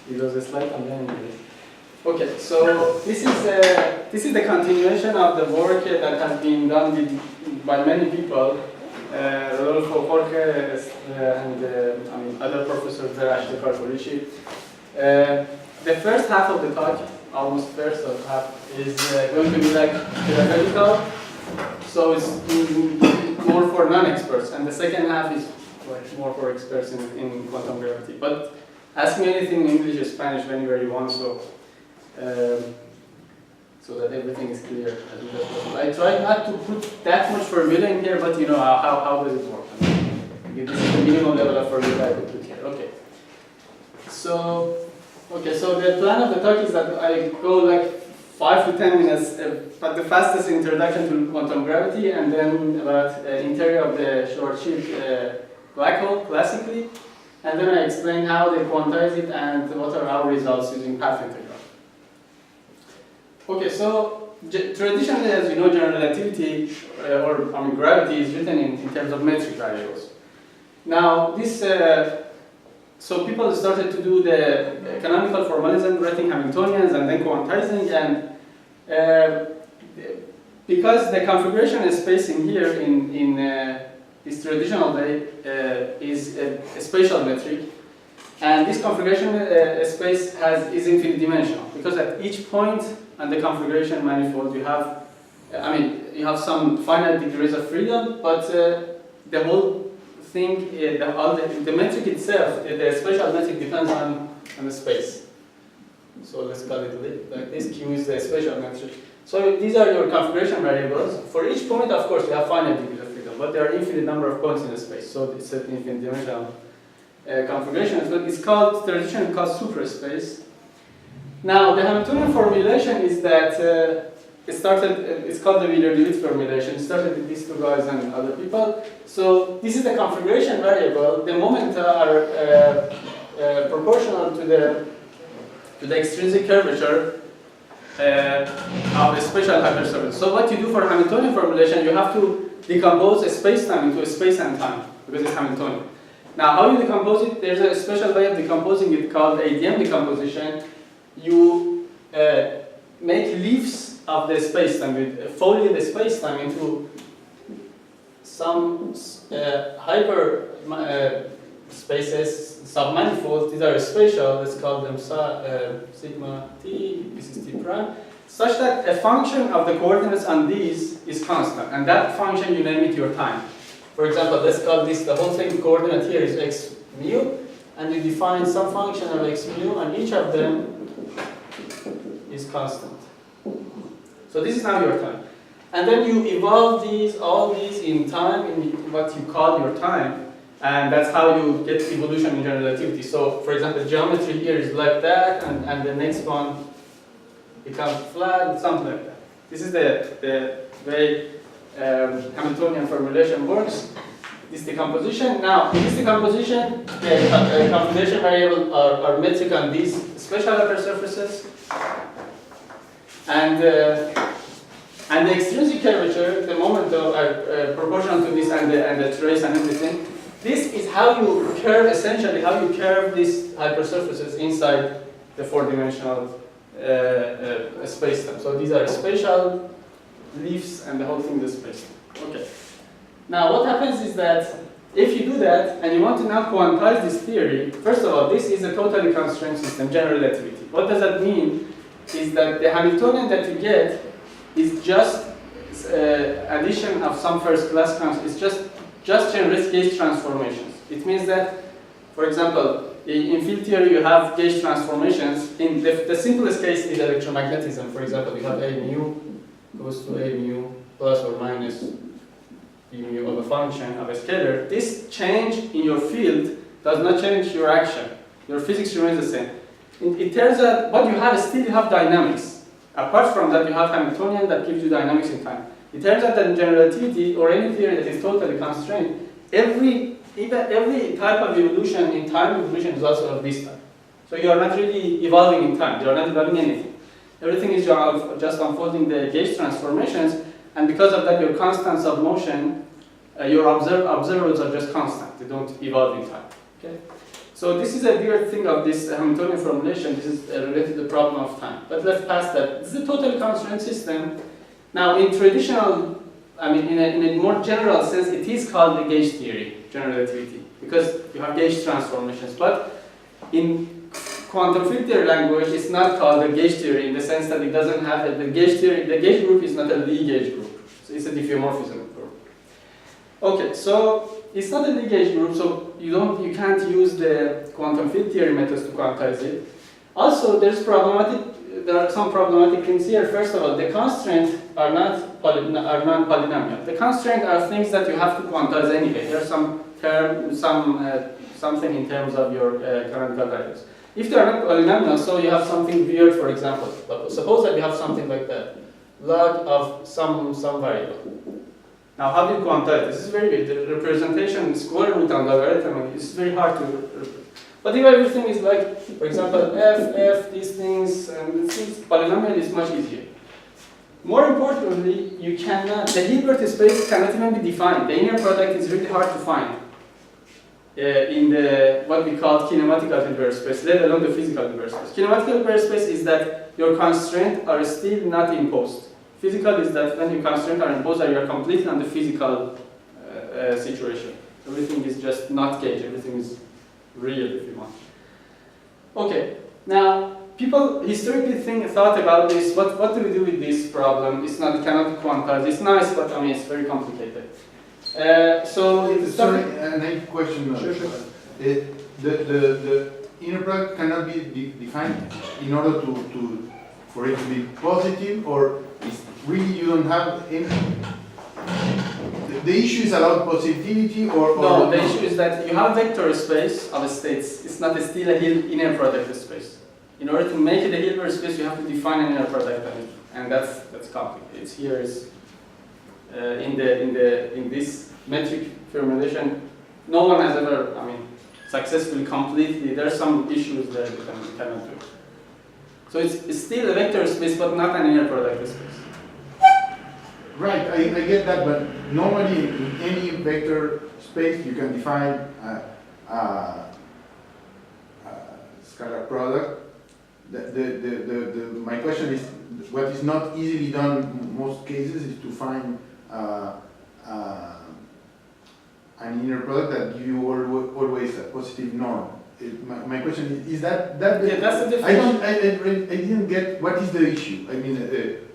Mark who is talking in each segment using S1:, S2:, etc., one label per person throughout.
S1: It was a slide and then okay, so this is the continuation of the work that has been done by many people. Rodolfo Jorge and other professors there, Ashley Carporici. The first half of the talk, almost first half, is going to be like theoretical, so it's more for non-experts, and the second half is more for experts in quantum gravity. But ask me anything in English or Spanish whenever you want, so that everything is clear as much as possible. I try not to put that much formula in here, but you know how does it work? This is the minimum level of formula I could put here. Okay. So the plan of the talk is that I go like 5 to 10 minutes, but the fastest introduction to quantum gravity, and then about interior of the short-shaped black hole classically, and then I explain how they quantize it and what are our results using path integral. Okay, so traditionally, as you know, general relativity gravity is written in terms of metric variables. Now, this so people started to do the canonical formalism, writing Hamiltonians and then quantizing, and because the configuration space in here in this traditional way is a spatial metric, and this configuration space is infinite dimensional, because at each point on the configuration manifold you have, you have some finite degrees of freedom, but the whole thing, the metric itself, the spatial metric depends on the space. So let's call it like this. Q is the spatial metric. So these are your configuration variables. For each point, of course, you have finite degrees of freedom, but there are infinite number of points in the space. So it's an infinite dimensional configuration. So it's called, traditionally called superspace. Now, the Hamiltonian formulation is that it's called the Wheeler-DeWitt formulation. It started with these two guys and other people. So this is the configuration variable. The momenta are proportional to the extrinsic curvature of a spatial hypersurface. So what you do for Hamiltonian formulation, you have to decompose a space-time into a space and time, because it's Hamiltonian. Now, how you decompose it? There's a special way of decomposing it called ADM decomposition. You make leaves of the spacetime, fold the spacetime into some hyper spaces, submanifolds. These are spatial. Let's call them sigma t. This is t prime, such that a function of the coordinates on these is constant, and that function you name it your time. For example, let's call this, the whole thing coordinate here is x mu, and you define some function of x mu, and each of them is constant. So this is now your time. And then you evolve all these in time, in what you call your time, and that's how you get evolution in general relativity. So, for example, geometry here is like that, and the next one becomes flat, something like that. This is the way Hamiltonian formulation works. This decomposition. Now, in this decomposition, the configuration variables are metric on these spatial hypersurfaces, and the extrinsic curvature, the moment are proportional to this and the trace and everything. This is how you curve, essentially, how you curve these hypersurfaces inside the four-dimensional spacetime. So these are spatial leaves, and the whole thing is spatial. Okay. Now, what happens is that if you do that and you want to now quantize this theory, first of all, this is a totally constrained system, general relativity. What does that mean? Is that the Hamiltonian that you get is just addition of some first-class constants. It's just generate gauge transformations. It means that, for example, in field theory you have gauge transformations. In the simplest case is electromagnetism. For example, you have A mu goes to A mu plus or minus B mu of a function of a scalar. This change in your field does not change your action. Your physics remains the same. It turns out, but you have dynamics. Apart from that, you have Hamiltonian that gives you dynamics in time. It turns out that in general relativity, or any theory that is totally constrained, every type of evolution in time evolution is also of this type. So you are not really evolving in time. You are not evolving anything. Everything is just unfolding the gauge transformations, and because of that, your constants of motion, your observables are just constant. They don't evolve in time. Okay. So this is a weird thing of this Hamiltonian formulation. This is related to the problem of time. But let's pass that. This is a totally constrained system. Now, in traditional, I mean, in a more general sense, it is called the gauge theory, general relativity, because you have gauge transformations. But in quantum field theory language, it's not called the gauge theory in the sense that it doesn't have the gauge theory. The gauge group is not a Lie gauge group, so it's a diffeomorphism group. Okay, so it's not a Lie gauge group, so you can't use the quantum field theory methods to quantize it. Also, there are some problematic things here. First of all, the constraints are non-polynomial. The constraints are things that you have to quantize anyway. There's some term, something in terms of your canonical values. If they are not polynomial, so you have something weird, for example. But suppose that you have something like that, log of some variable. Now, how do you quantize this? This is very good. The representation, square root and logarithm, is very hard to. But if everything is like, for example, f, these things, and things, polynomial is much easier. More importantly, the Hilbert space cannot even be defined. The inner product is really hard to find in the what we call kinematical Hilbert space, let alone the physical Hilbert space. Kinematical Hilbert space is that your constraints are still not imposed. Physical is that when your constraints are imposed, you are completely on the physical situation. Everything is just not gauge. Everything is real, if you want. Okay, now people historically thought about this. What do we do with this problem? It cannot quantize. It's nice, but I mean it's very complicated. So it's
S2: sorry, I have a question.
S1: Sure.
S2: The inner product cannot be defined in order for it to be positive, or it's really you don't have any. The issue is about positivity or
S1: no, the issue is that you have vector space of states. It's not still a inner product space. In order to make it a Hilbert space, you have to define an inner product of it, and that's complicated. It's here is in this metric formulation. No one has ever, successfully completely. There are some issues that you cannot do. So it's still a vector space, but not an inner product space.
S2: Right, I get that, but normally in any vector space you can define a scalar product. My question is, what is not easily done in most cases is to find an inner product that gives you always a positive norm. My question is that
S1: that's the definition.
S2: I didn't get what is the issue. I mean,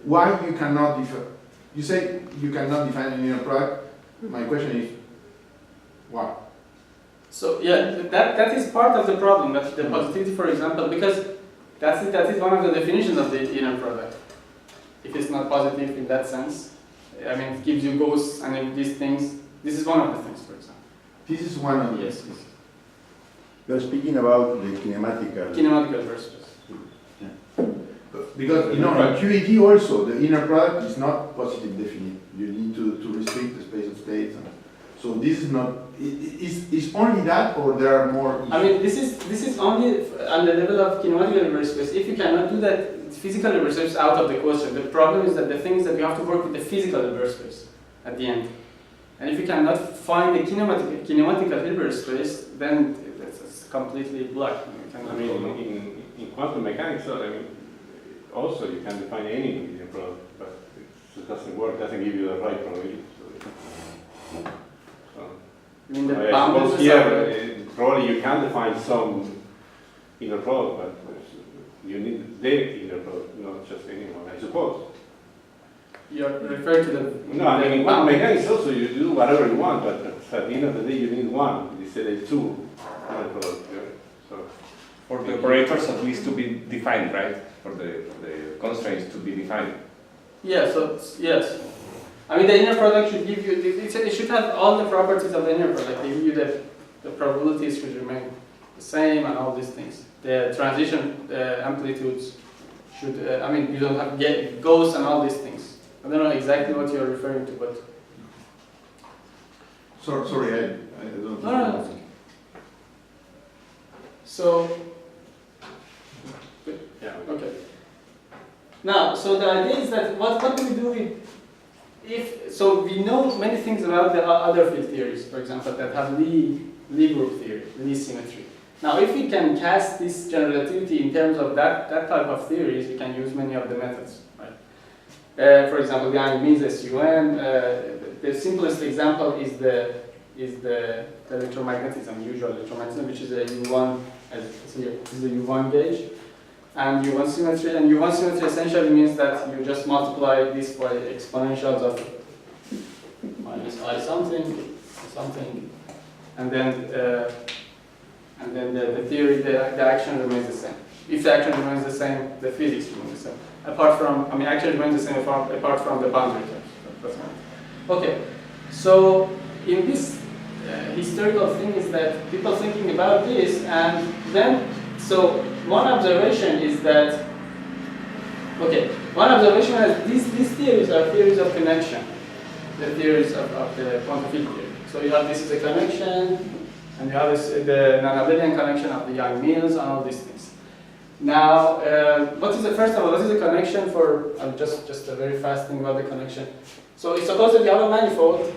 S2: why you cannot define. You say you cannot define an inner product. My question is, why?
S1: So yeah, that is part of the problem. That the positivity, for example, because that is one of the definitions of the inner product. If it's not positive in that sense, it gives you ghosts and these things. This is one of the things, for example.
S2: This is one of the
S1: yes.
S3: You're speaking about the kinematical.
S1: Kinematical versus.
S2: Yeah. Because in QED also the inner product is not positive definite. You need to restrict the space of states. So this is not. Is only that, or there are more issues?
S1: This is only on the level of kinematical reverse space. If you cannot do that, physical reverse space is out of the question. The problem is that the thing is that you have to work with the physical reverse space at the end. And if you cannot find the kinematical Hilbert space, then it's completely blocked.
S4: In quantum mechanics, also you can define any inner product, but it doesn't work. Doesn't give you the right probability.
S1: You mean the
S4: I suppose here probably you can define some inner product, but you need the inner product, not just anyone. I suppose.
S1: You're referring to the.
S4: No, in quantum mechanics also you do whatever you want, but at the end of the day you need one. Instead of two inner products. Yeah? So
S5: for the operators at least to be defined, right? For the constraints to be defined.
S1: Yeah, so yes. The inner product should give you, it should have all the properties of the inner product. They give you the probabilities should remain the same and all these things. The transition amplitudes should, you don't have ghosts and all these things. I don't know exactly what you're referring to, but.
S2: Sorry, I don't know.
S1: No. So, yeah, okay. Now, so the idea is that what do we do with, so we know many things about the other field theories, for example, that have Lie group theory, Lie symmetry. Now, if we can cast this general relativity in terms of that type of theories, we can use many of the methods. Right? For example, the Young means SUN. The simplest example is the electromagnetism, usual electromagnetism, which is a U1, as here, this is a U1 gauge, and U1 symmetry. And U1 symmetry essentially means that you just multiply this by exponentials of minus I something, and then the theory, the action remains the same. If the action remains the same, the physics remains the same. Apart from, action remains the same apart from the boundary terms. That's right. Okay, so in this historical thing is that people thinking about this, and then, so one observation is that, one observation is these theories are theories of connection, the theories of the quantum field theory. So you have, this is a connection, and you have the non-abelian connection of the Young-Mills and all these things. Now, first of all, what is a connection for, just a very fast thing about the connection. So it's supposed that you have a manifold,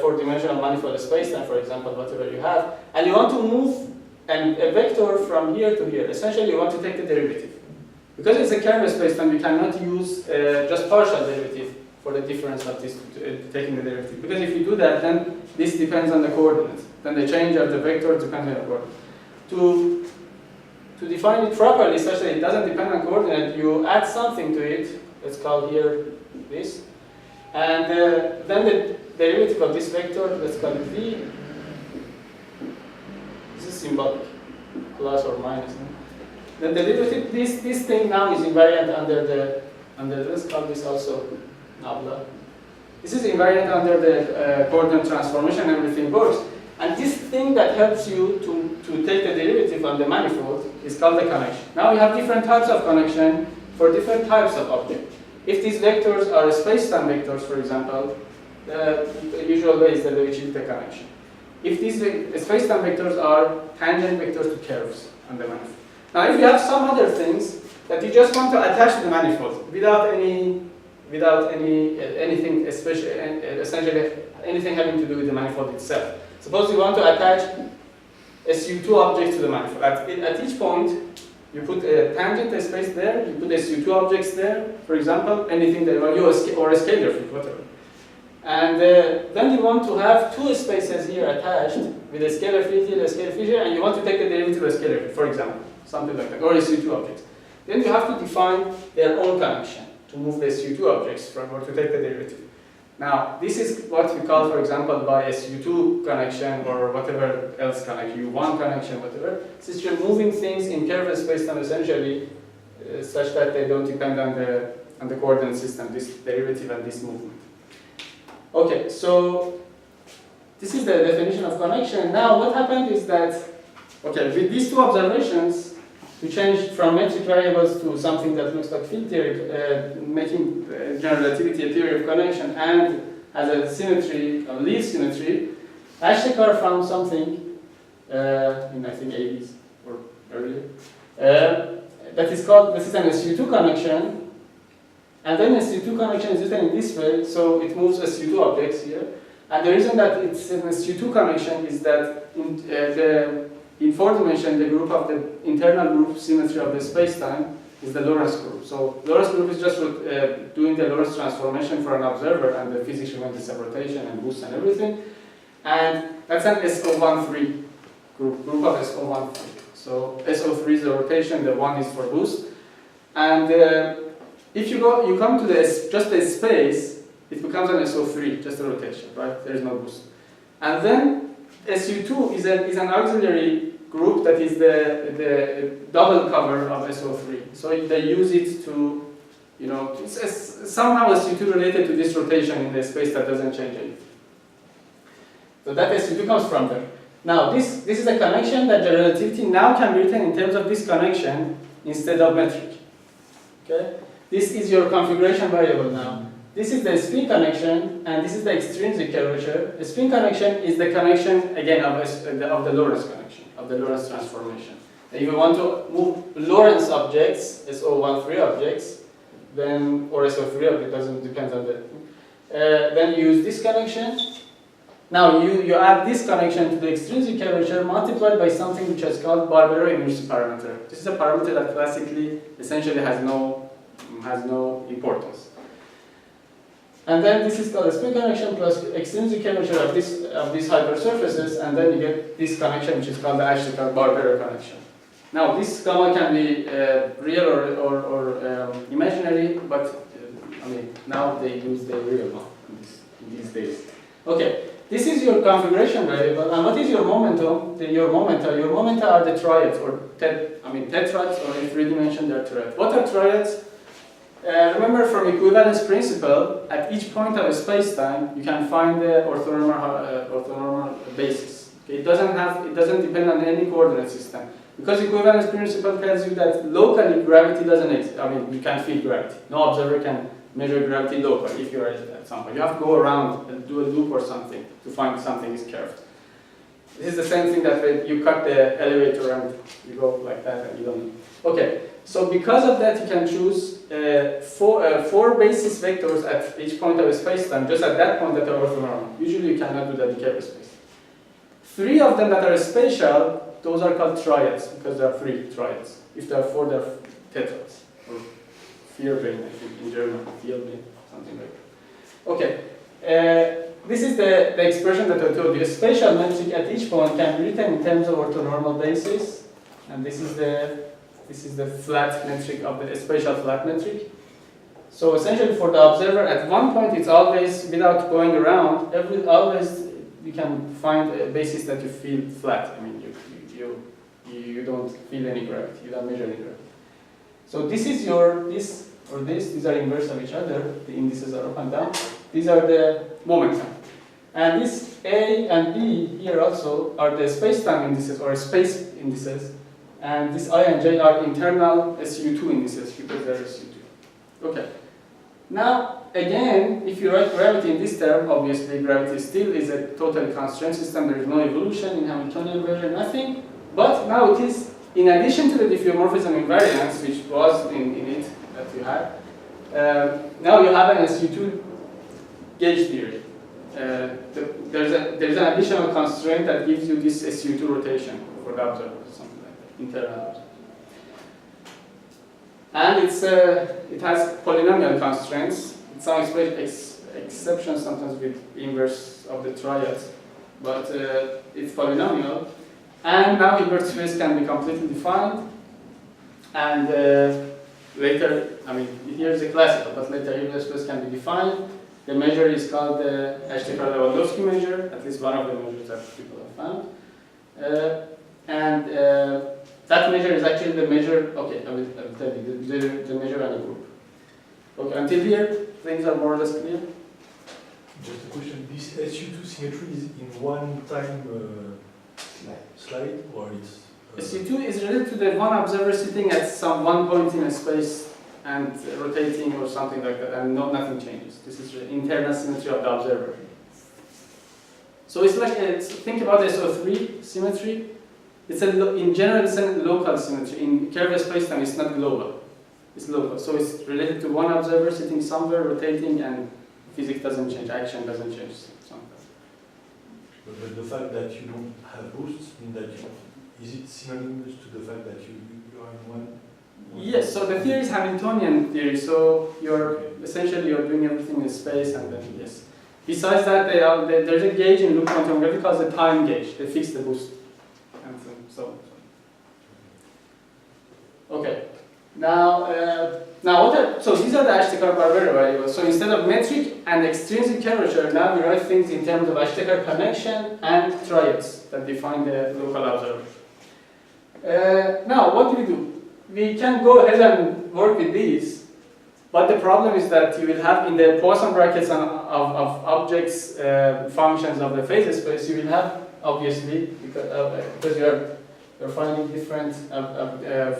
S1: four-dimensional manifold space-time, for example, whatever you have, and you want to move a vector from here to here. Essentially, you want to take the derivative. Because it's a curved space-time, you cannot use just partial derivative for the difference of this, taking the derivative. Because if you do that, then this depends on the coordinates. Then the change of the vector depends on the coordinates. To define it properly, such that it doesn't depend on coordinate, you add something to it. Let's call here this. And then the derivative of this vector, let's call it v. This is symbolic, plus or minus. No? Then the derivative, this thing now is invariant under let's call this also nabla. This is invariant under the coordinate transformation, everything works. And this thing that helps you to take the derivative on the manifold is called the connection. Now we have different types of connection for different types of objects. If these vectors are space-time vectors, for example, the usual way is that we achieve the connection. If these space-time vectors are tangent vectors to curves on the manifold. Now, if you have some other things that you just want to attach to the manifold without anything, essentially anything having to do with the manifold itself. Suppose you want to attach SU2 objects to the manifold. At each point, you put a tangent space there, you put SU2 objects there, for example, anything that or a scalar field, whatever. And then you want to have two spaces here attached with a scalar field here, a scalar field here, and you want to take the derivative of a scalar field, for example, something like that, or SU2 objects. Then you have to define their own connection to move the SU2 objects from or to take the derivative. Now, this is what we call, for example, by SU2 connection or whatever else connection, U1 connection, whatever. Since you're moving things in curved space-time essentially, such that they don't depend on the coordinate system, this derivative and this movement. Okay, so this is the definition of connection. Now, what happened is that, okay, with these two observations, we changed from metric variables to something that looks like field theory, making general relativity a theory of connection and has a symmetry, a leaf symmetry. Ashtekar found something in, I think, 80s or earlier, that is called, this is an SU2 connection. And then SU2 connection is written in this way, so it moves SU2 objects here. And the reason that it's an SU2 connection is that in four dimension, the group of the internal group symmetry of the space-time is the Lorentz group. So Lorentz group is just doing the Lorentz transformation for an observer, and the physics remains the same rotation and boost and everything. And that's an SO13 group of SO13. So SO3 is the rotation, the 1 is for boost. And if you come to just the space, it becomes an SO3, just a rotation, right? There is no boost. And then SU2 is an auxiliary group that is the double cover of SO3. So they use it to, somehow SU2 related to this rotation in the space that doesn't change anything. So that SU2 comes from there. Now, this is a connection that the relativity now can be written in terms of this connection instead of metric. Okay? This is your configuration variable now. This is the spin connection, and this is the extrinsic curvature. The spin connection is the connection, again, of the Lorentz connection, of the Lorentz transformation. If you want to move Lorentz objects, SO13 objects, then, or SO3 object, doesn't depend on the, then you use this connection. Now you add this connection to the extrinsic curvature multiplied by something which is called Barbero immunity parameter. This is a parameter that classically essentially has no importance. And then this is called a spin connection plus extrinsic curvature of these hypersurfaces, and then you get this connection which is called the Ashtekar-Barbero connection. Now this gamma can be real or imaginary, but I mean now they use the real one in these days. Okay. This is your configuration variable, and what is your momentum? Your momenta are the triads, or tetrads, or in 3 dimension they're triads. What are triads? Remember from equivalence principle, at each point of a space-time, you can find the orthonormal basis. Okay? It doesn't depend on any coordinate system, because equivalence principle tells you that locally gravity doesn't exist. I mean, you can't feel gravity. No observer can measure gravity locally if you are at some point. You have to go around and do a loop or something to find something is curved. This is the same thing that when you cut the elevator and you go like that and you don't. Okay, so because of that you can choose 4 basis vectors at each point of a space-time, just at that point that are orthonormal. Usually you cannot do that in Kerr space. 3 of them that are spatial, those are called triads because there are 3 triads. If there are 4, there are tetrads. Vierbein, I think, in German, Vierbein, something like that. Okay, this is the expression that I told you. A spatial metric at each point can be written in terms of orthonormal basis, and this is the flat metric of the spatial flat metric. So essentially, for the observer, at one point, it's always without going around. Always you can find a basis that you feel flat. I mean, you don't feel any gravity. You don't measure any gravity. So this is these are inverse of each other, the indices are up and down. These are the momenta. And this A and B here also are the space-time indices or space indices, and this I and J are internal SU2 indices because they're SU2. Okay. Now, again, if you write gravity in this term, obviously gravity still is a totally constrained system. There is no evolution in Hamiltonian version, nothing. But now it is, in addition to the diffeomorphism invariance, which was in it that you had, now you have an SU2 gauge theory. There's an additional constraint that gives you this SU2 rotation for the observer, something like that, internal. And it has polynomial constraints. It's some exceptions sometimes with inverse of the triads, but it's polynomial. And now Hilbert space can be completely defined. And later, I mean, here's the classical, but later Hilbert space can be defined. The measure is called the Ashtekar-Lewandowski measure, at least one of the measures that people have found. That measure is actually the measure, okay, I will tell you, the measure and a group. Okay, until here, things are more or less clear.
S6: Just a question, this SU2 symmetry is in one time slide, or it's...
S1: SU2 is related to the one observer sitting at some one point in a space and rotating or something like that, and nothing changes. This is the internal symmetry of the observer. So it's like, think about SO3 symmetry. It's in general, it's a local symmetry. In curved spacetime, it's not global. It's local. So it's related to one observer sitting somewhere, rotating, and physics doesn't change, action doesn't change.
S6: But the fact that you don't have boosts means that is it synonymous to the fact that you are in one?
S1: Yes. So the theory is Hamiltonian theory. So essentially you're doing everything in space, and then yes. Besides that, there's a gauge in loop quantum gravity called the time gauge. They fix the boost. And so. Okay. So these are the Ashtekar-Barbero variables. So instead of metric and extrinsic curvature, now we write things in terms of Ashtekar connection and triads that define the local observer. Now, what do? We can go ahead and work with these, but the problem is that you will have in the Poisson brackets of objects, functions of the phase space, you will have, obviously, because you're finding different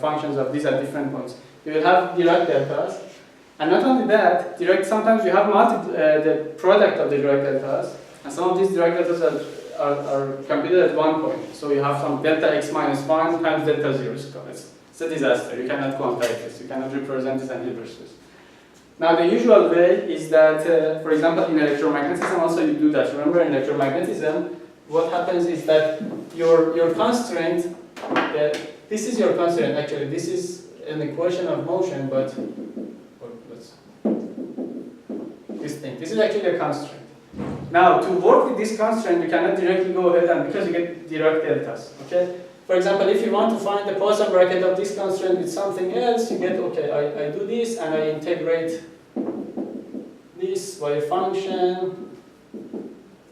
S1: functions of these at different points. You will have Dirac deltas, and not only that, sometimes you have the product of the Dirac deltas, and some of these Dirac deltas are computed at one point. So you have some delta x minus 1 times delta 0. It's a disaster. You cannot quantize this. You cannot represent this in Hilbert space. Now the usual way is that, for example, in electromagnetism also you do that. Remember in electromagnetism, what happens is that your constraint, this is your constraint actually, this is an equation of motion, but this is actually a constraint. Now to work with this constraint, you cannot directly go ahead and, because you get Dirac deltas, okay? For example, if you want to find the Poisson bracket of this constraint with something else, you get, okay, I do this and I integrate this by a function,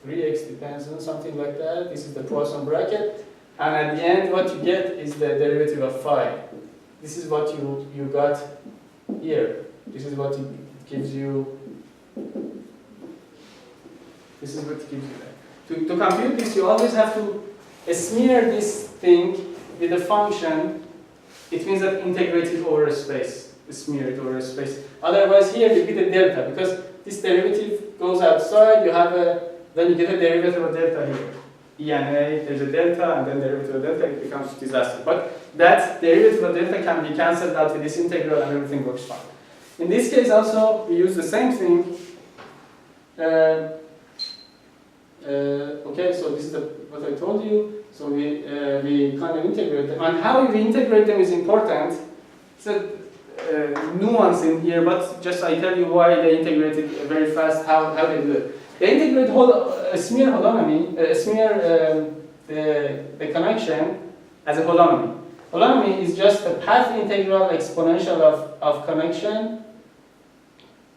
S1: 3x depends on something like that. This is the Poisson bracket. And at the end, what you get is the derivative of phi. This is what you got here. This is what it gives you. This is what it gives you. To compute this, you always have to smear this thing with a function. It means that integrate it over a space. Smear it over a space. Otherwise, here you get a delta because this derivative goes outside. You have then you get a derivative of delta here. E and A, there's a delta, and then derivative of delta, it becomes disaster. But that derivative of delta can be cancelled out with this integral and everything works fine. In this case also, we use the same thing. Okay, so this is what I told you. So we kind of integrate them. And how we integrate them is important. It's a nuance in here, but just I tell you why they integrate it very fast, how they do it. They integrate smear holonomy, the connection as a holonomy. Holonomy is just a path integral exponential of connection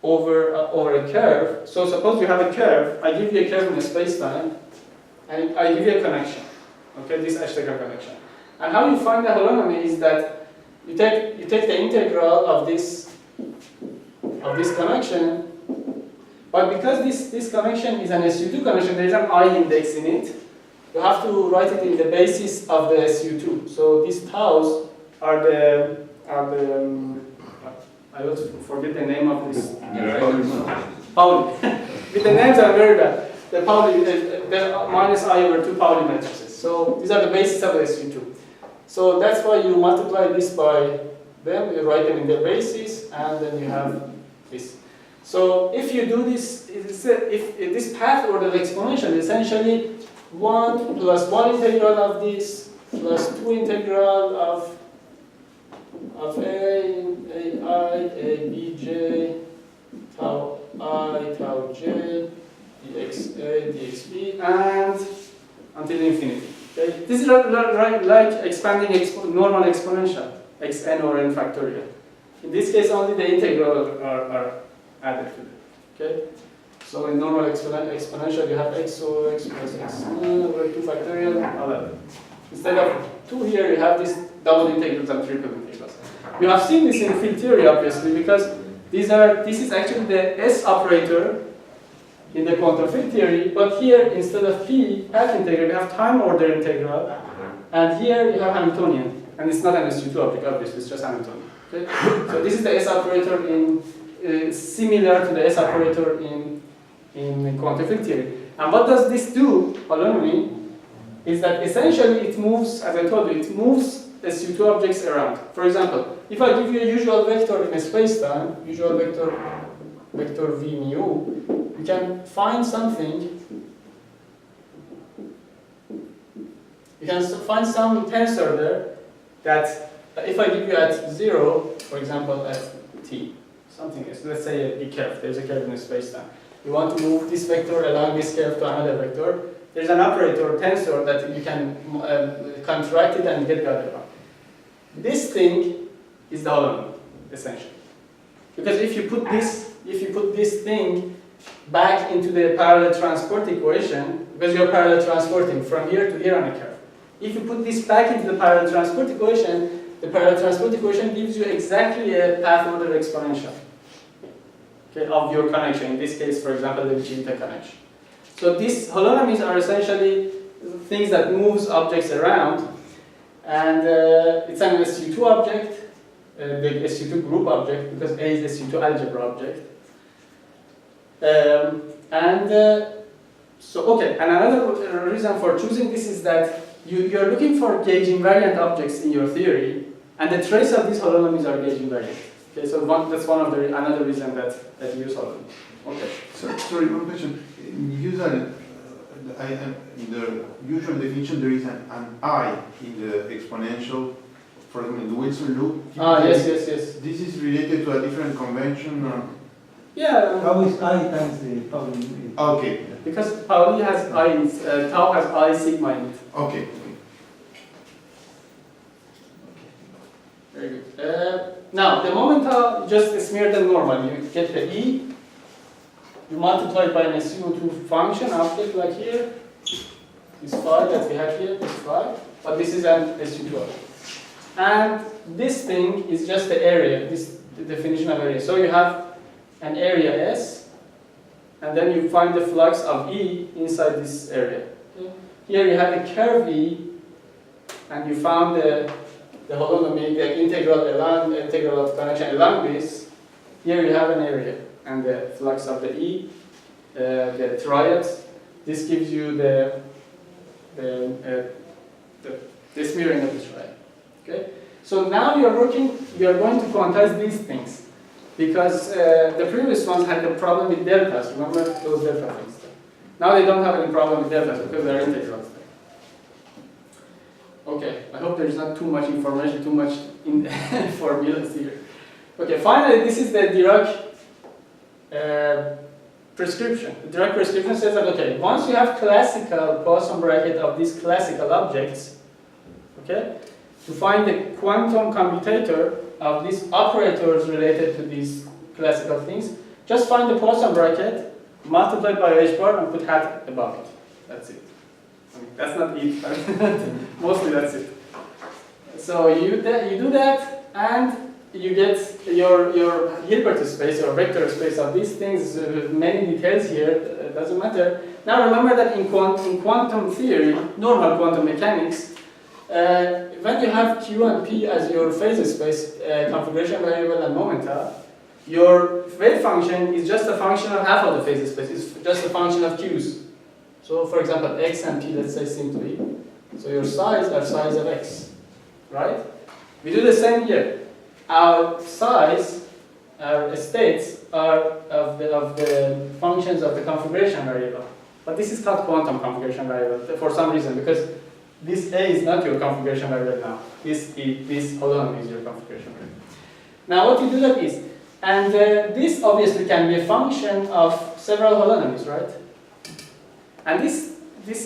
S1: over a curve. So suppose you have a curve, I give you a curve in a space-time, and I give you a connection. Okay, this Ashtekar connection. And how you find the holonomy is that you take the integral of this connection. But because this connection is an SU2 connection, there is an I index in it. You have to write it in the basis of the SU2. So these taus are the I also forget the name of this. Pauli. With the names are very bad. The Pauli, the minus I over 2 Pauli matrices. So these are the basis of the SU2. So that's why you multiply this by them. You write them in their basis, and then you have this. So if you do this, if this path ordered exponential, essentially 1 plus 1 integral of this plus 2 integral of a b j tau I tau j dxa dxb and until infinity. Okay? This is like expanding normal exponential xn or n factorial. In this case, only the integral are added to it. Okay? So in normal exponential, you have x over x plus x over 2 factorial, all that. Instead of 2 here, you have these double integrals and triple integrals. You have seen this in field theory, obviously, because this is actually the S operator in the quantum field theory, but here, instead of p, path integral, you have time order integral, and here you have Hamiltonian. And it's not an SU2 object, obviously, it's just Hamiltonian. Okay? So this is the S operator similar to the S operator in quantum field theory. And what does this do, holonomy, is that essentially it moves, as I told you, it moves SU2 objects around. For example, if I give you a usual vector in a space-time, usual vector v mu, you can find something, you can find some tensor there that if I give you at 0, for example at t, something else, let's say a curve, there's a curve in a space-time. You want to move this vector along this curve to another vector. There's an operator, tensor, that you can contract it and get the other one. This thing is the holonomy, essentially. Because if you put this thing back into the parallel transport equation, because you're parallel transporting from here to here on a curve. If you put this back into the parallel transport equation, the parallel transport equation gives you exactly a path ordered exponential, okay, of your connection. In this case, for example, the beta connection. So these holonomies are essentially things that moves objects around, and it's an SU2 object, the SU2 group object, because A is SU2 algebra object. And another reason for choosing this is that you're looking for gauge invariant objects in your theory, and the trace of these holonomies are gauge invariant. Okay, so that's one of another reason that you use holonomy. Okay.
S2: Sorry, one question. Usually, in the usual definition, there is an I in the exponential. For example, in the Wilson loop.
S1: Yes.
S2: This is related to a different convention.
S1: Yeah.
S7: How is I times the Pauli?
S2: Okay.
S1: Because Pauli has I, tau has I sigma in it.
S2: Okay.
S1: Very good. Now, the momenta, just smear them normally. You get the E, you multiply it by an SU2 function, object like here. This phi that we have here, this phi, but this is an SU2 object. And this thing is just the area, the definition of area. So you have an area S, and then you find the flux of E inside this area. Okay? Here you have a curve E, and you found the holonomy, the integral of connection along this. Here you have an area and the flux of the E, the triads. This gives you the smearing of the triad. Okay? So now you are going to quantize these things because the previous ones had the problem with deltas. Remember those delta things? Now they don't have any problem with deltas because they are integrals. Okay, I hope there's not too much information, too much formulas here. Okay, finally, this is the Dirac prescription. The Dirac prescription says that, okay, once you have classical Poisson bracket of these classical objects, okay, to find the quantum commutator of these operators related to these classical things, just find the Poisson bracket, multiply it by h bar, and put hat above it. That's it. I mean, that's not it, but mostly that's it. So you do that, and you get your Hilbert space, or vector space of these things, many details here, it doesn't matter. Now remember that in quantum theory, normal quantum mechanics, when you have Q and P as your phase space, configuration variable and momenta, your wave function is just a function of half of the phase space, it's just a function of Q's. So for example, X and P, let's say, seem to be. So your size are size of X, right? We do the same here. Our size, our states are of the functions of the configuration variable. But this is called quantum configuration variable for some reason, because this A is not your configuration variable now. This holonomy is your configuration variable. Now what you do that is, and this obviously can be a function of several holonomies, right? And this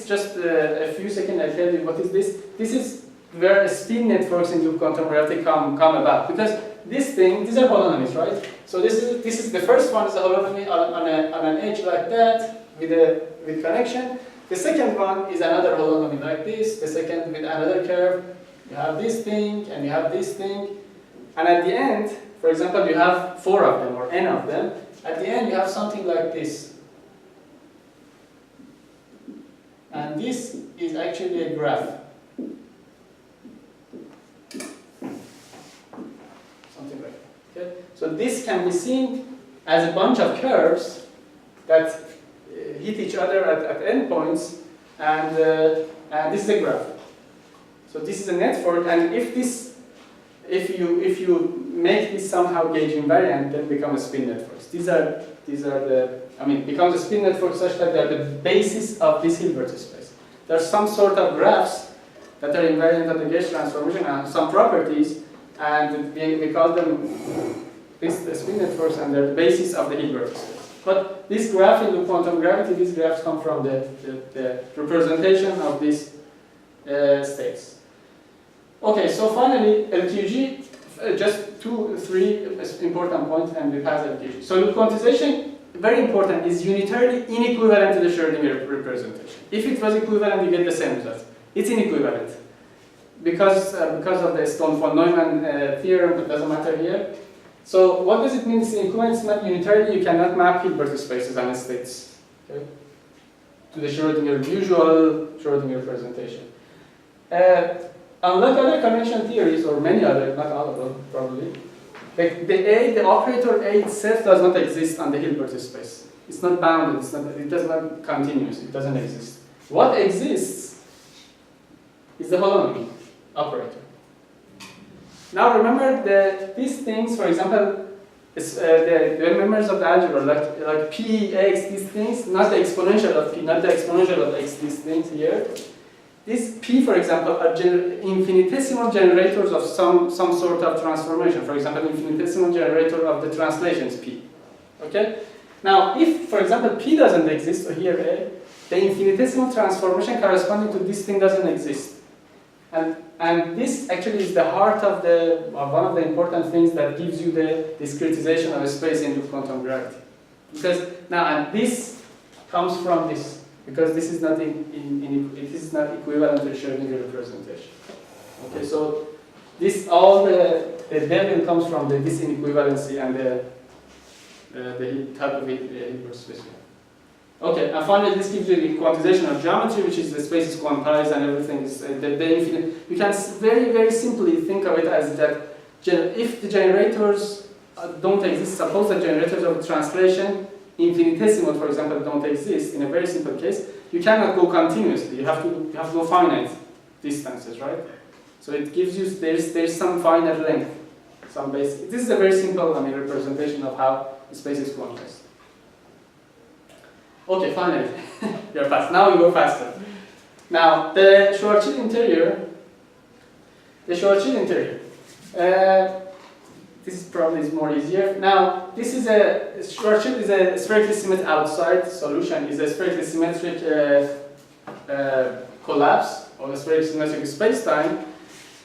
S1: just a few seconds I tell you what is this. This is where spin networks in loop quantum reality come about, because these are holonomies, right? So this is the first one is a holonomy on an edge like that with connection. The second one is another holonomy like this. The second with another curve. You have this thing and you have this thing, and at the end, for example, you have 4 of them or n of them. At the end, you have something like this. And this is actually a graph. Something like that. Okay? So this can be seen as a bunch of curves that hit each other at endpoints, and this is a graph. So this is a network, and if you make this somehow gauge invariant, then become a spin networks. These are becomes a spin network such that they are the basis of this Hilbert space. There are some sort of graphs that are invariant of the gauge transformation and some properties, and we call them these spin networks, and they're the basis of the Hilbert space. But this graph in the quantum gravity, these graphs come from the representation of these states. Okay, so finally, LQG, just 2-3 important points, and we pass LQG. So the quantization, very important, is unitarily inequivalent to the Schrödinger representation. If it was equivalent, you get the same result. It's inequivalent. Because of the Stone-von Neumann theorem, it doesn't matter here. So what does it mean it's inequivalent? It's not unitarily, you cannot map Hilbert spaces and states, okay, to the usual Schrödinger representation. Unlike other connection theories, or many other, not all of them probably, the operator A itself does not exist on the Hilbert space. It's not bounded, it does not continuous, it doesn't exist. What exists is the holonomy operator. Now remember these things, for example, the members of the algebra, like p, x, these things, not the exponential of p, not the exponential of x, these things here. These p, for example, are infinitesimal generators of some sort of transformation. For example, infinitesimal generator of the translations p. Okay? Now, if, for example, p doesn't exist, so here a, the infinitesimal transformation corresponding to this thing doesn't exist. And this actually is the heart of one of the important things that gives you the discretization of space into quantum gravity. Because now, and this comes from this. Because this is not it is not equivalent to Schrödinger representation. Okay, so this all the devil comes from this inequivalency and the type of Hilbert space. Okay, and finally this gives you the quantization of geometry, which is the space is quantized and everything is the infinite. You can very simply think of it as that if the generators don't exist, suppose the generators of translation infinitesimal, for example, don't exist, in a very simple case, you cannot go continuously. You have to go finite distances, right? So it gives you, there's some finite length, some basic. This is a very simple, representation of how the space is quantized. Okay, finally, you're fast. Now we go faster. Now, the Schwarzschild interior, this is probably more easier. Now, this is Schwarzschild is a spherically symmetric outside solution, is a spherically symmetric collapse of a spherically symmetric space-time,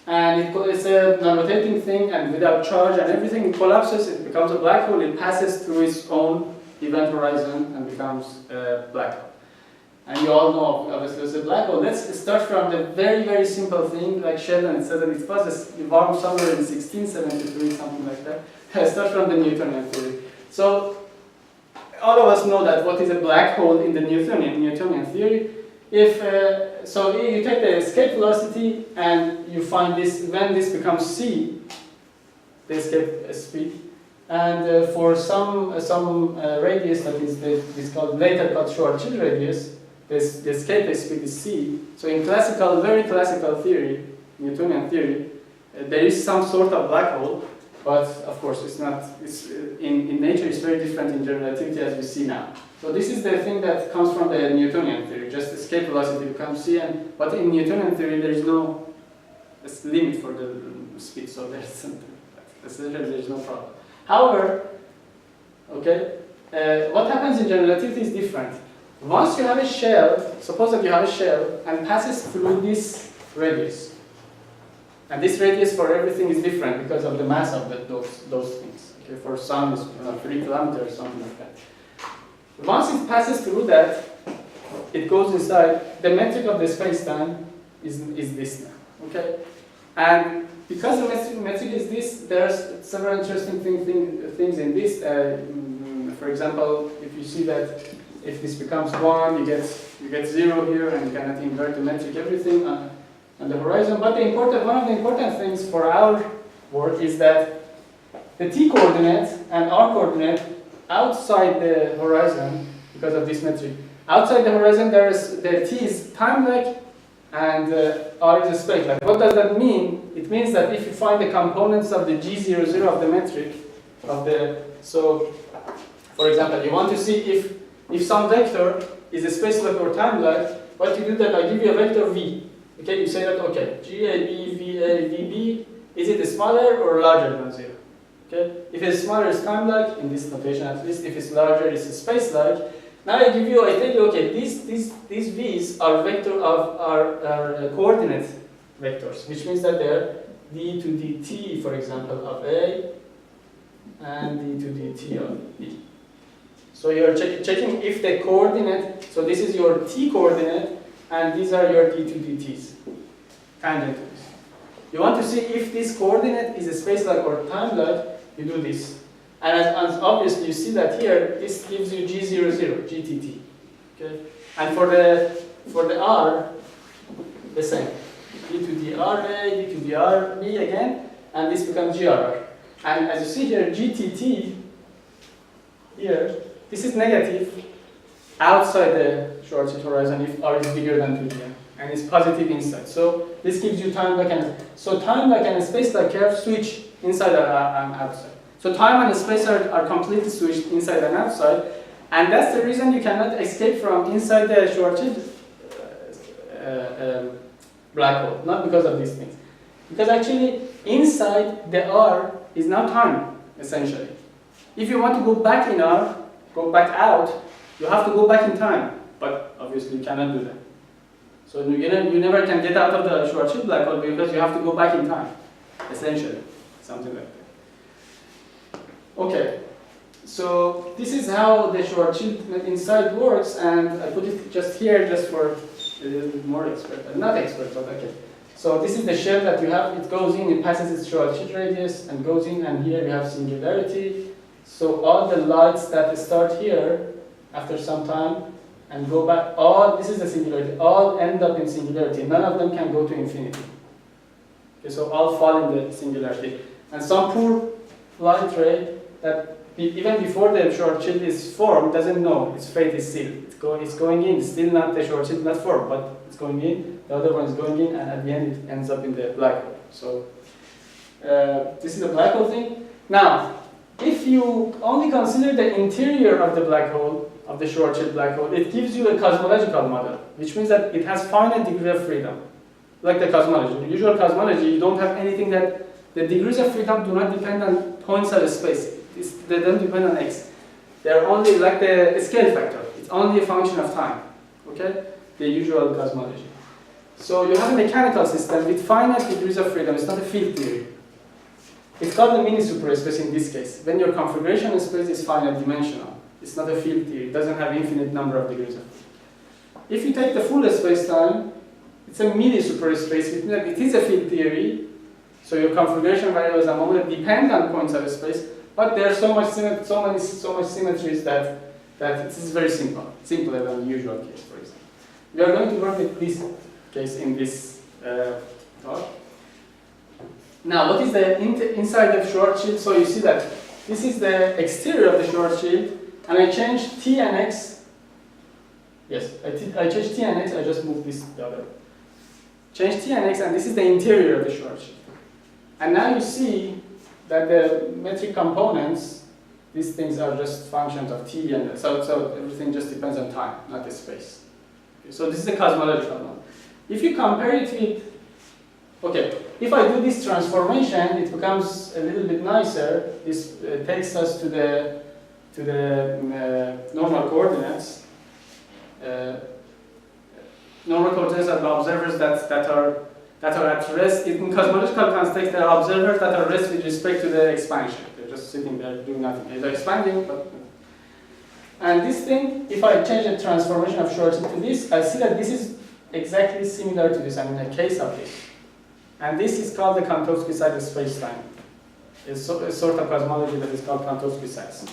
S1: and it's a non-rotating thing, and without charge and everything, it collapses, it becomes a black hole, it passes through its own event horizon and becomes a black hole. And you all know, obviously, it's a black hole. Let's start from the very simple thing, like Sheldon said that it was evolved somewhere in 1673, something like that. Start from the Newtonian theory. So, all of us know that what is a black hole in the Newtonian theory. So you take the escape velocity and you find this, when this becomes c, the escape speed, and for some radius that is this called later called Schwarzschild radius, the escape speed is c. So in very classical theory, Newtonian theory, there is some sort of black hole, but of course it's not. In nature it's very different in general relativity as we see now. So this is the thing that comes from the Newtonian theory. Just escape velocity becomes c, but in Newtonian theory there is no limit for the speed, so there's no problem. However, what happens in general relativity is different. Once you have a shell, suppose that you have a shell and passes through this radius, and this radius for everything is different because of the mass of those things. Okay, for some it's 3 kilometers or something like that. Once it passes through that, it goes inside. The metric of the space-time is this now. Okay, and because the metric is this, there's several interesting things in this. For example, if you see that if this becomes 1, you get 0 here, and you cannot invert the metric everything on the horizon. But one of the important things for our work is that the t-coordinate and r-coordinate outside the horizon, because of this metric, outside the horizon the t is time-lag and r is a space-lag. What does that mean? It means that if you find the components of the g00 of the metric, so for example, you want to see if some vector is a space-lag or time-lag, what you do that, I give you a vector v. Okay, you say that, okay, GAB, VA, VB, is it smaller or larger than 0? Okay, if it's smaller, it's time-lag, in this notation at least. If it's larger, it's a space-lag. Now I tell you, okay, these v's are are coordinate vectors, which means that they're d to dt, for example, of A, and d to dt of B. So you're checking if the coordinate, so this is your t coordinate, and these are your d to dt's, tangent to this. You want to see if this coordinate is a space-lag or time-lag, you do this. And as obviously you see that here, this gives you G00, GTT. Okay? And for the R, the same. D to the RA, D to the RB again, and this becomes GRR. And as you see here, GTT here, this is negative outside the Schwarzschild horizon if R is bigger than 2D. and it's positive inside. So this gives you time like an, so time like and space like curve switch inside and outside. So time and space are completely switched inside and outside, and that's the reason you cannot escape from inside the Schwarzschild black hole, not because of these things. Because actually inside the R is now time, essentially. If you want to go back in R, go back out, you have to go back in time, but obviously you cannot do that. So you never can get out of the Schwarzschild black hole because you have to go back in time, essentially, something like that. Okay, so this is how the Schwarzschild inside works, and I put it just here just for a little bit more expert, not expert, but okay. So this is the shell that you have, it goes in, it passes its Schwarzschild radius and goes in, and here you have singularity. So all the lights that start here after some time and go back, all, this is the singularity, all end up in singularity. None of them can go to infinity. Okay, so all fall in the singularity. And some poor light ray that even before the Schwarzschild is formed doesn't know its fate is sealed. It's going in, still not the Schwarzschild, not formed, but it's going in. The other one is going in, and at the end it ends up in the black hole. So this is the black hole thing. Now, if you only consider the interior of the black hole, of the Schwarzschild black hole, it gives you a cosmological model, which means that it has finite degree of freedom, like the cosmology. In usual cosmology, you don't have anything that the degrees of freedom do not depend on points of space. They don't depend on x. They are only like the scale factor. It's only a function of time. Okay, the usual cosmology. So you have a mechanical system with finite degrees of freedom. It's not a field theory. It's called the mini superspace in this case. When your configuration space is finite dimensional. It's not a field theory. It doesn't have infinite number of degrees of freedom. If you take the full space-time, it's a mini superspace. It is a field theory. So your configuration variables and moment depend on points of space, but there are so much symmetries that it is very simple, simpler than the usual case, for example. We are going to work with this case in this talk. Now, what is the inside of Schwarzschild? So you see that this is the exterior of the Schwarzschild, and I changed T and X. Yes, I changed T and X. I just moved this the other way. Change T and X, and this is the interior of the Schwarzschild. And now you see that the metric components, these things are just functions of T, and so everything just depends on time, not the space. Okay, so this is the cosmological one. If you compare it with, okay, if I do this transformation, it becomes a little bit nicer. This takes us to the normal coordinates. Normal coordinates are the observers that are at rest. In cosmological context, there are observers that are at rest with respect to the expansion. They're just sitting there doing nothing. They're expanding, but. And this thing, if I change the transformation of Schwarzschild to this, I see that this is exactly similar to this. I mean, a case of this. And this is called the Kantovsky side of space-time. It's a sort of cosmology that is called Kantovsky sides.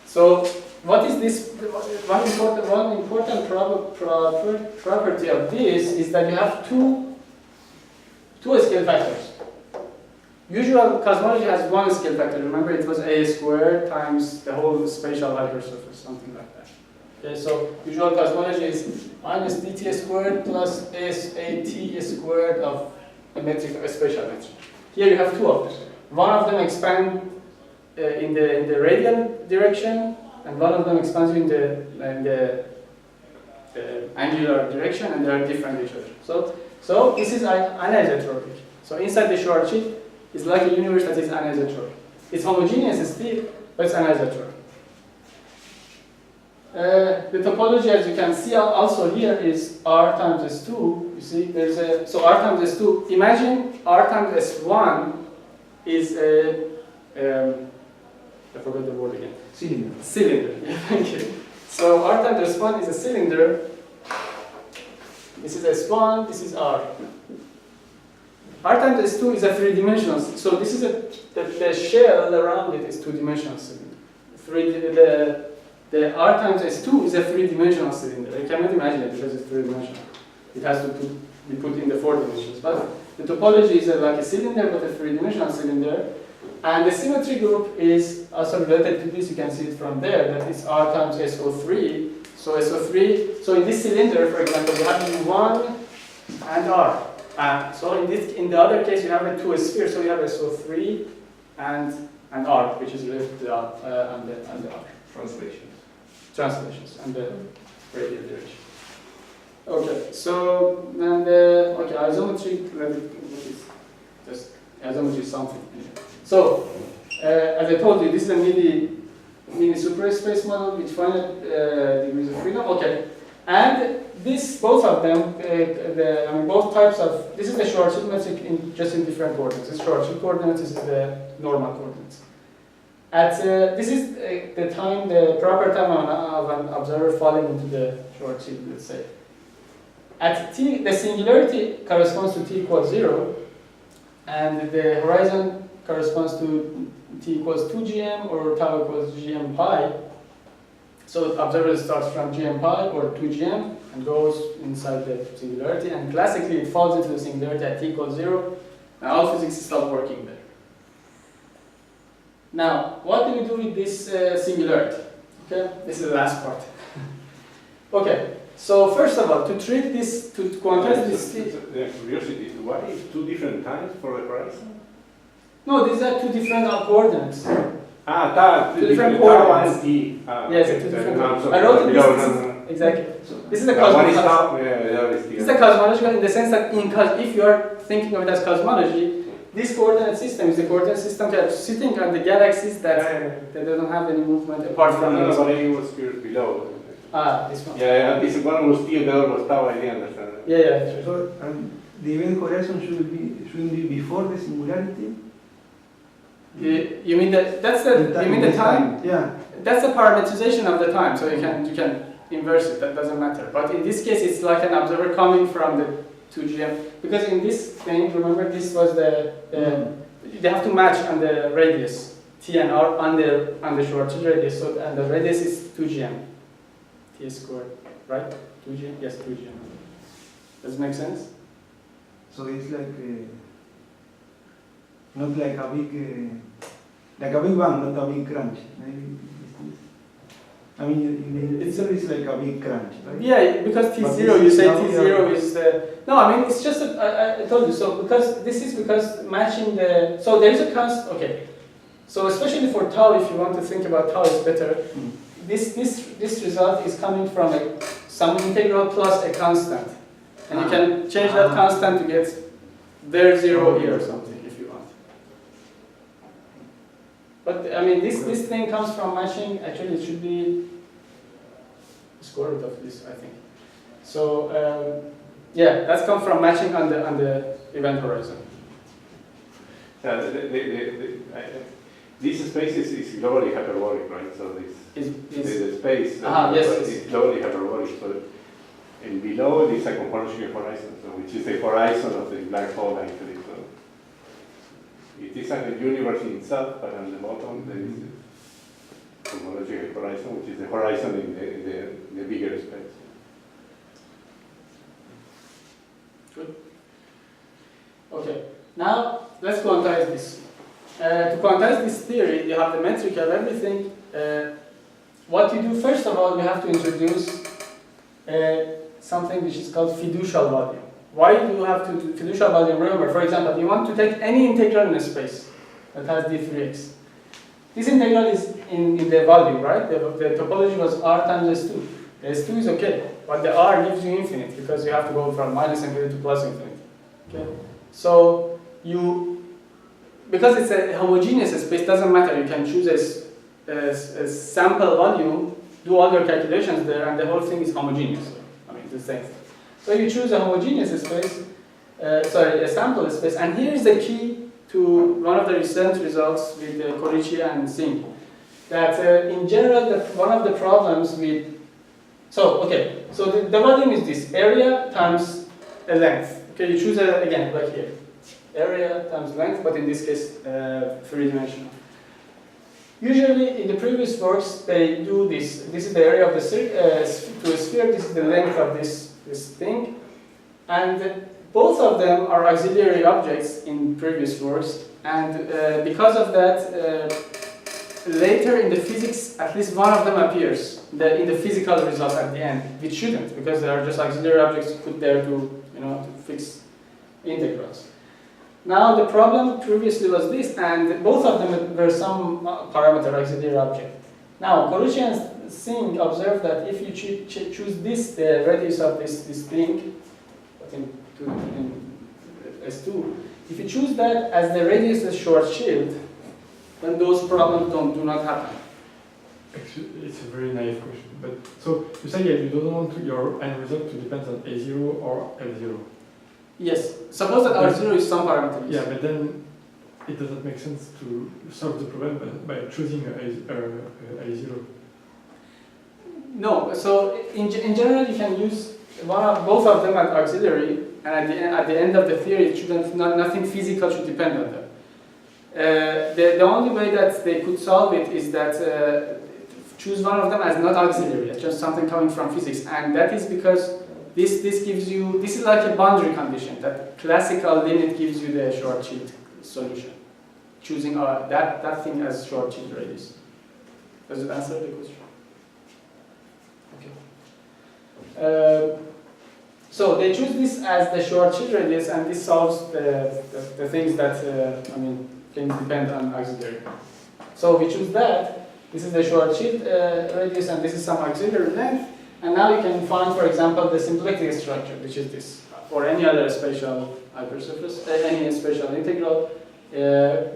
S1: So, what is this? One important property of this is that you have two scale factors. Usual cosmology has one scale factor. Remember, it was a squared times the whole spatial hypersurface, something like that. Okay, so usual cosmology is minus dt squared plus sat squared of a spatial metric. Here you have two of them. One of them expands in the radial direction, and one of them expands in the angular direction, and they are different each other. So this is anisotropic. So inside the Schwarzschild is like a universe that is anisotropic. It's homogeneous still, but it's anisotropic. The topology, as you can see also here, is R times S2. You see, so R times S2. Imagine R times S1 is I forgot the word again.
S7: Cylinder.
S1: Cylinder. Yeah, thank you. So R times S1 is a cylinder. This is S1. This is R. R times S2 is a three-dimensional. So this is the shell around it is two-dimensional cylinder. The R times S2 is a three-dimensional cylinder. I cannot imagine it because it's three-dimensional. It has to be put in the four dimensions. But the topology is like a cylinder, but a three-dimensional cylinder. And the symmetry group is also related to this. You can see it from there. That is R times SO3. So SO3, so in this cylinder, for example, you have U1 and R. So in the other case, you have a two sphere, so you have SO3 and R, which is related to the R, and the R. Translations, and the radial direction. Okay, so then the, isometry, just isometry is something. So, as I told you, this is a mini superspace model with finite degrees of freedom. Okay, and this, both of them, both types of, this is the Schwarzschild metric just in different coordinates. This is Schwarzschild coordinates, this is the normal coordinates. This is the time, the proper time of an observer falling into the Schwarzschild, let's say. At t, the singularity corresponds to t equals 0, and the horizon corresponds to t equals 2 gm or tau equals gm pi. So the observer starts from gm pi or 2 gm and goes inside the singularity, and classically it falls into the singularity at t equals 0, and all physics stops working there. Now, what do we do with this singularity? Okay, this is the last part. Okay, so first of all, to treat this, to quantize this.
S4: Curiosity, why is 2 different times for the horizon?
S1: No, these are 2 different coordinates.
S4: Two
S1: different coordinates.
S4: T.
S1: Yes, 2 different coordinates. I wrote it exactly. So this is a cosmological. This is a cosmological in the sense that if you are thinking of it as cosmology, this coordinate system is the coordinate system that's sitting on the galaxies that they don't have any movement apart from.
S4: No, but it was below.
S1: This one.
S4: Yeah, this one was T, the other was tau, I didn't understand.
S1: Yeah.
S7: So the event horizon shouldn't be before the singularity?
S1: You mean the time?
S7: Yeah.
S1: That's the parametrization of the time, so you can inverse it, that doesn't matter. But in this case, it's like an observer coming from the 2GM, because in this thing, remember this was they have to match on the radius, T and R on the Schwarzschild radius, so, and the radius is 2GM, T squared, right? 2GM, yes, 2GM. Does it make sense?
S7: So it's like, not like a big bang, not a big crunch. Maybe I mean, it's like a big crunch, right?
S1: Yeah, because T0, you say T0 is the... No, I mean, it's just, I told you, so because matching the... So there is a constant, okay. So especially for tau, if you want to think about tau is better, this result is coming from some integral plus a constant. And you can change that constant to get their 0 here or something, if you want. But, I mean, this thing comes from matching, actually it should be the square root of this, I think. So, yeah, that's come from matching on the event horizon.
S4: This space is globally hyperbolic, right? So the space
S1: yes,
S4: is globally hyperbolic. So, and below it is a converging horizon, so which is the horizon of the black hole actually. So it is a universe in itself, but on the bottom there is the cosmological horizon, which is the horizon in the bigger space.
S1: Good. Okay, now let's quantize this. To quantize this theory, you have the metric of everything. What you do, first of all, you have to introduce something which is called fiducial volume. Why do you have to do fiducial volume? Remember, for example, you want to take any integral in a space that has d3x. This integral is in the volume, right? The topology was r times s2. The s2 is okay, but the r gives you infinite because you have to go from minus infinity to plus infinity. Okay? So because it's a homogeneous space, doesn't matter. You can choose a sample volume, do all your calculations there, and the whole thing is homogeneous. I mean, the same thing. So you choose a homogeneous space, a sample space, and here is the key to one of the recent results with Korichi and Singh. That in general, one of the problems with, so the volume is this, area times a length. Okay, you choose again, like here, area times length, but in this case, three-dimensional. Usually, in the previous works, they do this. This is the area of the to a sphere. This is the length of this thing, and both of them are auxiliary objects in previous works. And because of that, later in the physics, at least one of them appears in the physical result at the end, which shouldn't, because they are just auxiliary objects put there to, to fix integrals. Now the problem previously was this, and both of them were some parameter auxiliary object. Now Colucci and Singh observed that if you choose this, the radius of this thing, in S2, if you choose that as the radius of Schwarzschild, then those problems do not happen.
S6: Actually, it's a very naive question. But so you say you don't want your end result to depend on A0 or L0.
S1: Yes. Suppose that R0 is some parameter.
S6: Yeah, but then it doesn't make sense to solve the problem by choosing A0.
S1: No. So in general, you can use both of them as auxiliary, and at the end of the theory, it shouldn't nothing physical should depend on them. The only way that they could solve it is that choose one of them as not auxiliary, as just something coming from physics, and that is because this gives you, this is like a boundary condition, that classical limit gives you the Schwarzschild solution, choosing that thing as Schwarzschild radius. Does it answer the question? Okay. So they choose this as the Schwarzschild radius, and this solves the things that, things depend on auxiliary. So we choose that. This is the Schwarzschild radius, and this is some auxiliary length. And now you can find, for example, the symplectic structure, which is this, or any other spatial hypersurface, any spatial integral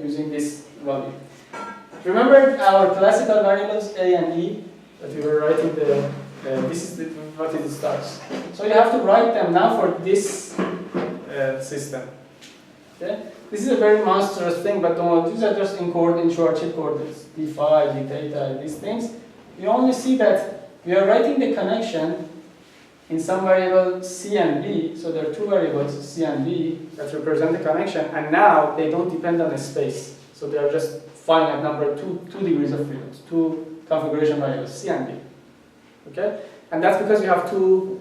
S1: using this value. Remember our classical variables A and E that we were writing this is what it starts. So you have to write them now for this system. Okay? This is a very monstrous thing, but these are just in Schwarzschild coordinates, d phi, d theta, these things. You only see that we are writing the connection in some variable C and B, so there are two variables C and B that represent the connection, and now they don't depend on a space, so they are just finite number, two degrees of freedom, two configuration variables C and B. Okay, and that's because you have two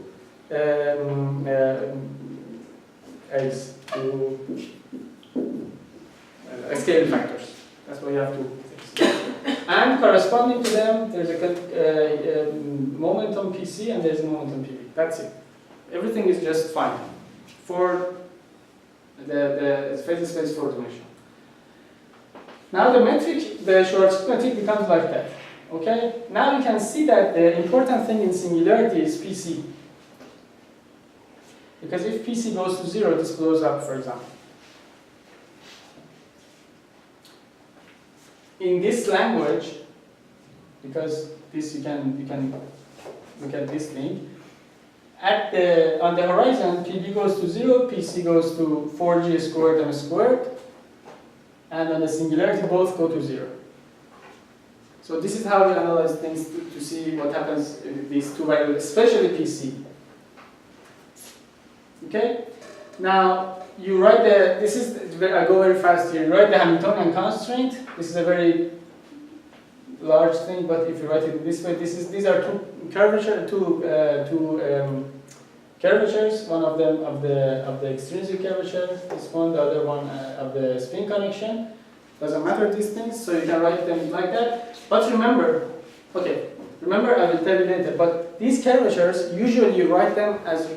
S1: eggs, two scale factors. That's why you have two things. And corresponding to them, there's a momentum PC and there's a momentum PV. That's it. Everything is just fine for the phase space 4-dimensional. Now the metric, the Schwarzschild metric becomes like that. Okay? Now you can see that the important thing in singularity is PC. Because if PC goes to 0, this blows up, for example. In this language, because this you can look at this thing, on the horizon, PB goes to 0, PC goes to 4g squared m squared, and on the singularity both go to 0. So this is how we analyze things to see what happens in these two variables, especially PC. Okay? Now, you write I go very fast here, you write the Hamiltonian constraint. This is a very large thing, but if you write it this way, these are two curvatures, one of them of the extrinsic curvature, this one, the other one of the spin connection. Doesn't matter these things, so you can write them like that. But remember, I will tell you later, but these curvatures, usually you write them as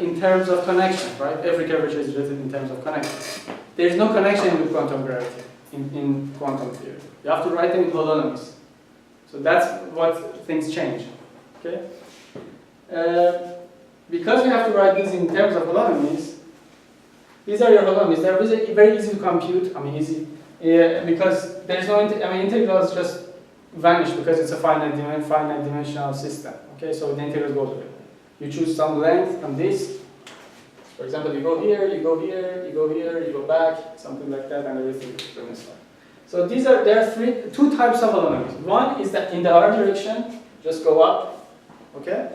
S1: in terms of connection, right? Every curvature is written in terms of connection. There is no connection with quantum gravity in quantum theory. You have to write them in holonomies. So that's what things change. Okay? Because you have to write these in terms of holonomies, these are your holonomies. They're very easy to compute. Easy because there's no integrals just vanish because it's a finite dimensional system. Okay, so the integrals go away. You choose some length on this. For example, you go here, you go here, you go here, you go back, something like that, and everything is fine. So there are two types of holonomies. One is that in the r direction, just go up, okay?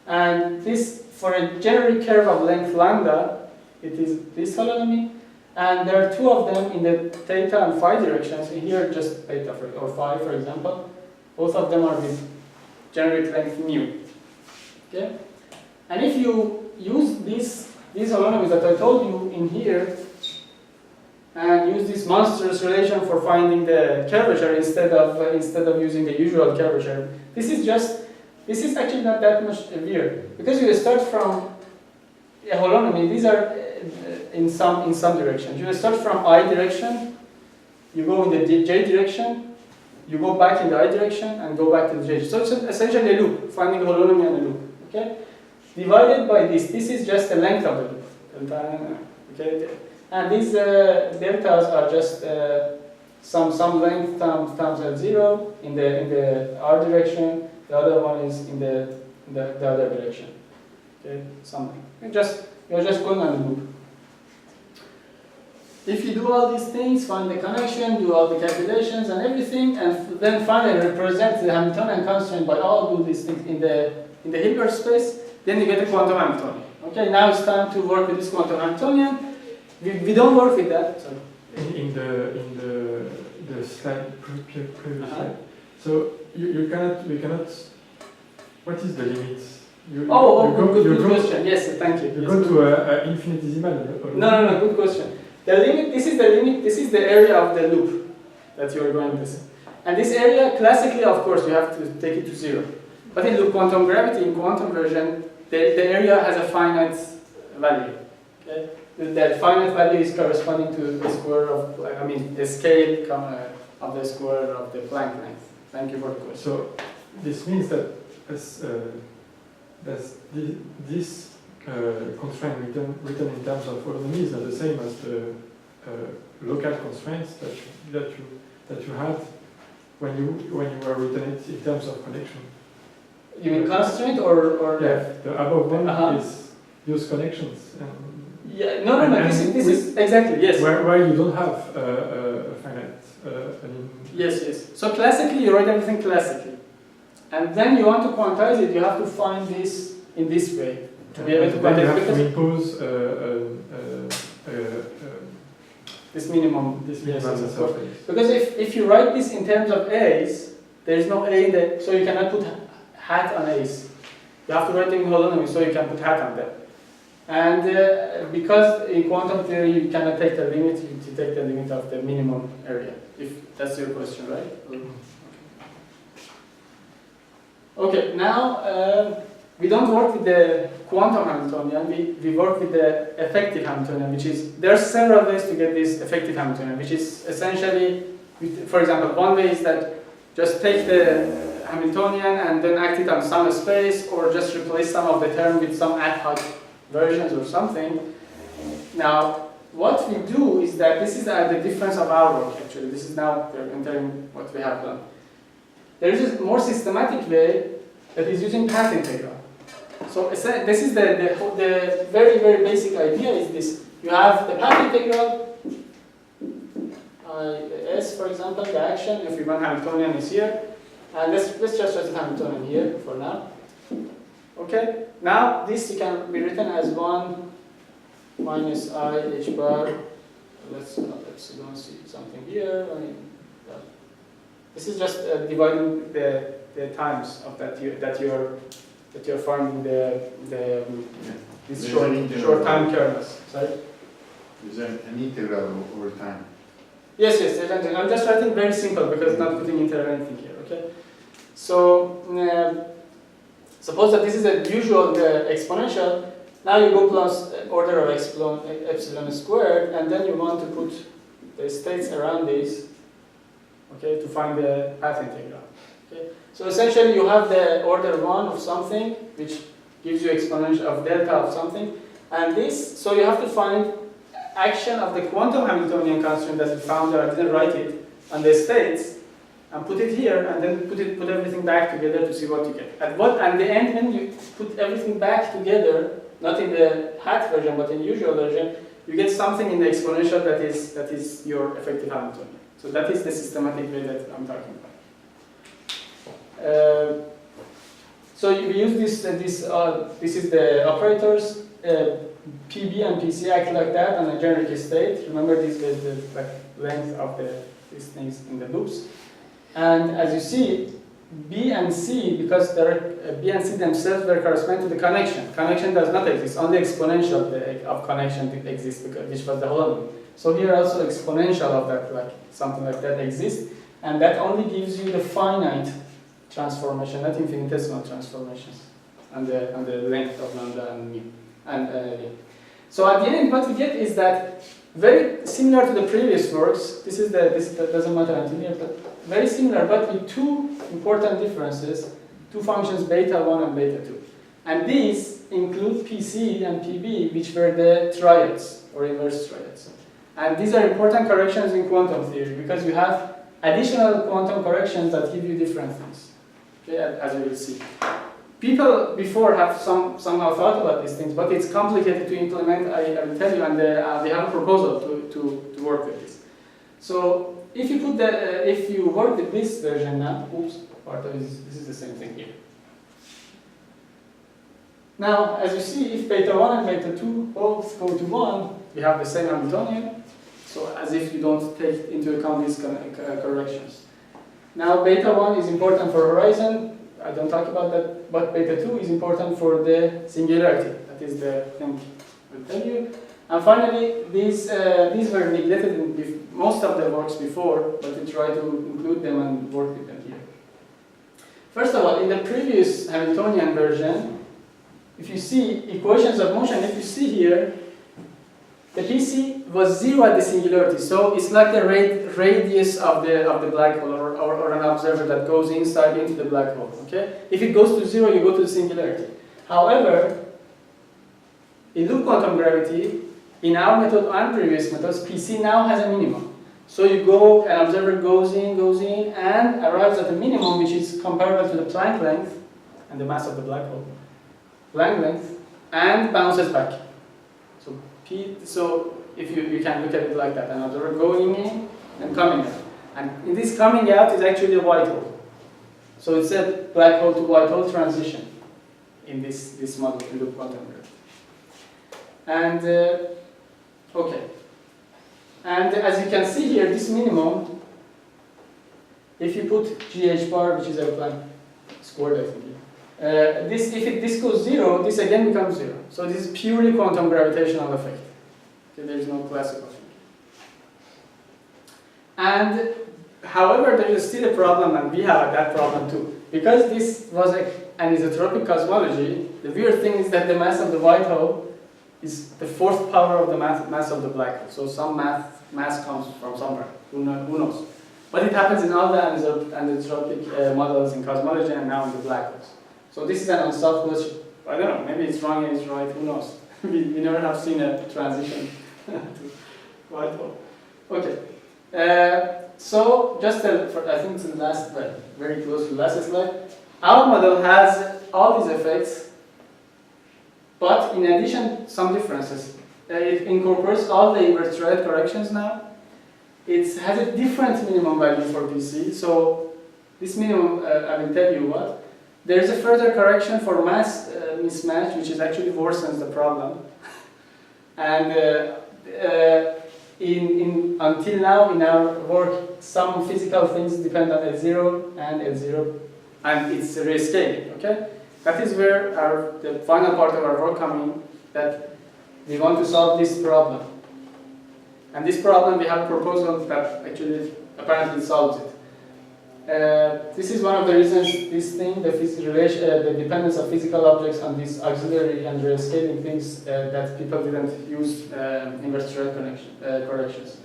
S1: And this, for a generic curve of length lambda, it is this holonomy. And there are two of them in the theta and phi directions. Here, just theta or phi, for example. Both of them are with generic length mu. Okay? And if you use these holonomies that I told you in here, and use this monstrous relation for finding the curvature instead of using the usual curvature. This is actually not that much weird because you start from a holonomy. These are in some directions. You start from I direction, you go in the j direction, you go back in the I direction, and go back to the j. So it's essentially a loop, finding a holonomy and a loop. Okay, divided by this. This is just the length of the loop. Okay, and these deltas are just some length times L0 in the R direction. The other one is in the other direction. Okay, something. You're just going on the loop. If you do all these things, find the connection, do all the calculations and everything, and then finally represent the Hamiltonian constraint by all do these things in the Hilbert space, then you get a quantum Hamiltonian. Okay, now it's time to work with this quantum Hamiltonian. We don't work with that. Sorry.
S8: In the slide, previous slide. So we cannot. What is the limit?
S1: Good question. Yes, thank you.
S8: You go to infinitesimal.
S1: No, good question. The limit. This is the limit. This is the area of the loop that you are going to see. And this area, classically, of course, you have to take it to 0. But in loop quantum gravity, in quantum version, the area has a finite value. Okay? That finite value is corresponding to the square of, the scale of the square of the Planck length. Thank you for the question.
S8: So this means that this constraint written in terms of holonomy is not the same as the local constraints that you had when you were written it in terms of connection.
S1: You mean constraint or
S8: yeah, the above one is use connections.
S1: Yeah, no. This is exactly, yes.
S8: Where you don't have a finite.
S1: Yes. So classically, you write everything classically, and then you want to quantize it. You have to find this in this way to be able to quantize.
S8: You have to impose
S1: this minimum.
S8: Yes,
S1: because if you write this in terms of A's, there is no A in the, so you cannot put hat on A's. You have to write it in holonomy, so you can put hat on them. And because in quantum theory you cannot take the limit, you take the limit of the minimum area, if that's your question, right? Okay, now we don't work with the quantum Hamiltonian, we work with the effective Hamiltonian, which is, there are several ways to get this effective Hamiltonian, which is essentially, for example, one way is that just take the Hamiltonian and then act it on some space, or just replace some of the term with some ad hoc versions or something. Now, what we do is that this is the difference of our work actually. This is now entering what we have done. There is a more systematic way that is using path integral. So this is the very, very basic idea is this. You have the path integral, S for example, the action, if we want Hamiltonian is here. And let's just write Hamiltonian here for now. Okay, now this can be written as 1 minus I h bar. Let's see something here. This is just dividing the times of that you're finding this short time kernels. Sorry.
S2: Is there an integral over time?
S1: Yes. I'm just writing very simple because not putting integral anything here. Okay. So. Suppose that this is a usual exponential. Now you go plus order of epsilon squared, and then you want to put the states around this, okay, to find the path integral. Okay. So essentially, you have the order 1 of something, which gives you exponential of delta of something, and this. So you have to find action of the quantum Hamiltonian constraint that we found there. I didn't write it on the states. And put it here, and then put everything back together to see what you get. And the end, when you put everything back together, not in the hat version, but in the usual version, you get something in the exponential that is your effective Hamiltonian. So that is the systematic way that I'm talking about. So we use this is the operators. PB and PC act like that on a generic state. Remember this is the length of these things in the loops. And as you see, B and C, because B and C themselves were corresponding to the connection. Connection does not exist, only exponential of connection exists, which was the holonomy. So here also exponential of that, like something like that exists, and that only gives you the finite transformation, not infinitesimal transformations, and the length of lambda and mu. So at the end, what we get is that very similar to the previous works. This doesn't matter until here, but very similar, but with two important differences: two functions beta 1 and beta 2, and these include PC and PB, which were the triads or inverse triads. And these are important corrections in quantum theory because you have additional quantum corrections that give you different things. Okay, as you will see. People before have somehow thought about these things, but it's complicated to implement, I will tell you, and they have a proposal to work with this. So if you put if you work with this version now, this is the same thing here. Now, as you see, if beta 1 and beta 2 both go to 1, we have the same Hamiltonian, so as if you don't take into account these corrections. Now, beta 1 is important for horizon. I don't talk about that, but beta 2 is important for the singularity. That is the thing I'll tell you. And finally, these were neglected in most of the works before, but we try to include them and work with them here. First of all, in the previous Hamiltonian version, if you see equations of motion, if you see here, the PC was 0 at the singularity, so it's like the radius of the black hole, or an observer that goes inside into the black hole. Okay, if it goes to 0, you go to the singularity. However, in loop quantum gravity, in our method and previous methods, PC now has a minimum. So you go, an observer goes in, and arrives at a minimum, which is comparable to the Planck length and the mass of the black hole. Planck length, and bounces back. So if you can look at it like that, an observer going in and coming out. And in this coming out is actually a white hole. So it's a black hole to white hole transition in this model, in loop quantum gravity. And, okay. And as you can see here, this minimum, if you put GH bar, which is a Planck squared, I think, if this goes 0, this again becomes 0. So this is purely quantum gravitational effect. Okay, there is no classical thing. And however, there is still a problem, and we have that problem too. Because this was an isotropic cosmology, the weird thing is that the mass of the white hole is the 4th power of the mass of the black hole. So some mass comes from somewhere. Who knows? But it happens in all the anisotropic models in cosmology and now in the black holes. So this is an unsolved question. I don't know, maybe it's wrong and it's right, who knows? we never have seen a transition to white hole. Okay. So just I think it's the last, very close to the last slide. Our model has all these effects, but in addition, some differences. It incorporates all the inverse triad corrections now. It has a different minimum value for PC. So this minimum, I will tell you what. There is a further correction for mass mismatch, which is actually worsens the problem. And until now, in our work, some physical things depend on L0 and L0, and it's rescaling. Okay, that is where the final part of our work comes in. That we want to solve this problem, and this problem we have a proposal that actually apparently solves it. This is one of the reasons this thing, the dependence of physical objects on these auxiliary and rescaling things that people didn't use inverse triad corrections.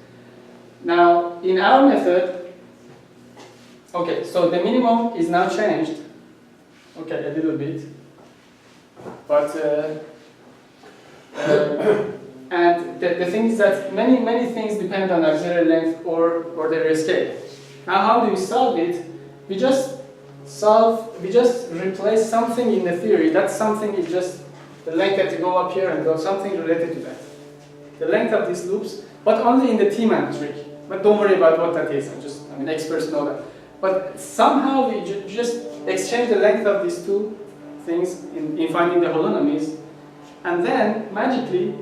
S1: Now, in our method, okay, so the minimum is now changed, okay, a little bit, but and the thing is that many things depend on auxiliary length or the rescale. Now, how do we solve it? We just replace something in the theory. That something is just the length that you go up here and go something related to that. The length of these loops, but only in the T-man trick. But don't worry about what that is. Experts know that. But somehow we just exchange the length of these two things in finding the holonomies, and then magically,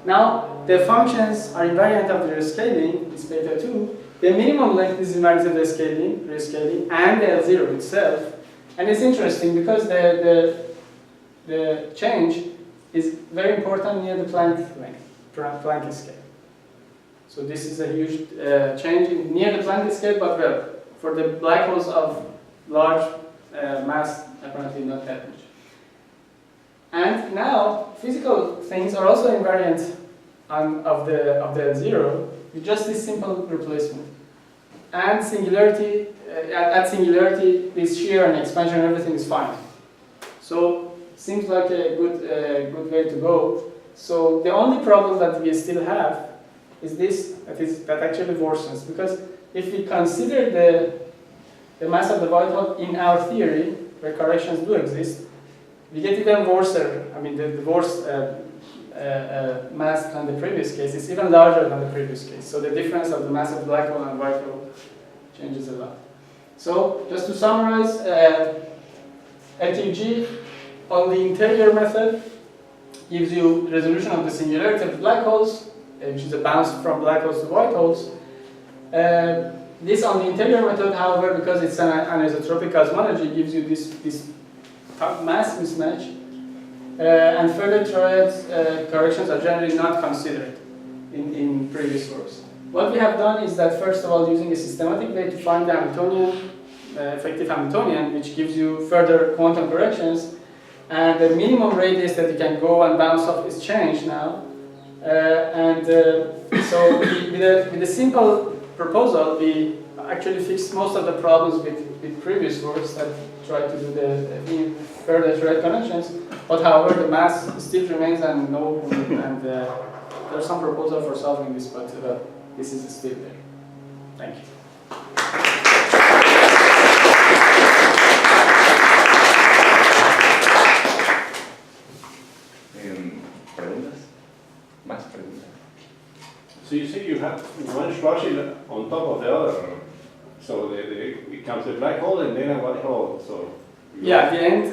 S1: now the functions are invariant of the rescaling, this beta 2. The minimum length is invariant of the rescaling, and the L0 itself. And it's interesting because the change is very important near the Planck length, Planck scale. So this is a huge change near the Planck scale, but well, for the black holes of large mass, apparently not that much. And now, physical things are also invariant of the L0 with just this simple replacement. And singularity, at singularity, this shear and expansion and everything is fine. So, seems like a good way to go. So, the only problem that we still have is this, that actually worsens. Because if we consider the mass of the white hole in our theory, where corrections do exist, we get even worse. I mean, the worse mass than the previous case is even larger than the previous case. So the difference of the mass of the black hole and white hole changes a lot. So just to summarize, LTG on the interior method gives you resolution of the singularity of the black holes, which is a bounce from black holes to white holes. This on the interior method, however, because it's an anisotropic cosmology, gives you this mass mismatch, and further triad corrections are generally not considered in previous works. What we have done is that, first of all, using a systematic way to find the Hamiltonian, effective Hamiltonian, which gives you further quantum corrections, and the minimum radius that you can go and bounce off is changed now. So with a simple proposal, we actually fixed most of the problems with previous works that tried to do the further thread connections. But however, the mass still remains and there's some proposal for solving this, but this is still there. Thank you.
S5: ¿Preguntas? ¿Más preguntas?
S4: So you say you have one Schwarzschild on top of the other, so it comes a black hole and then a white hole. So
S1: yeah, at the end,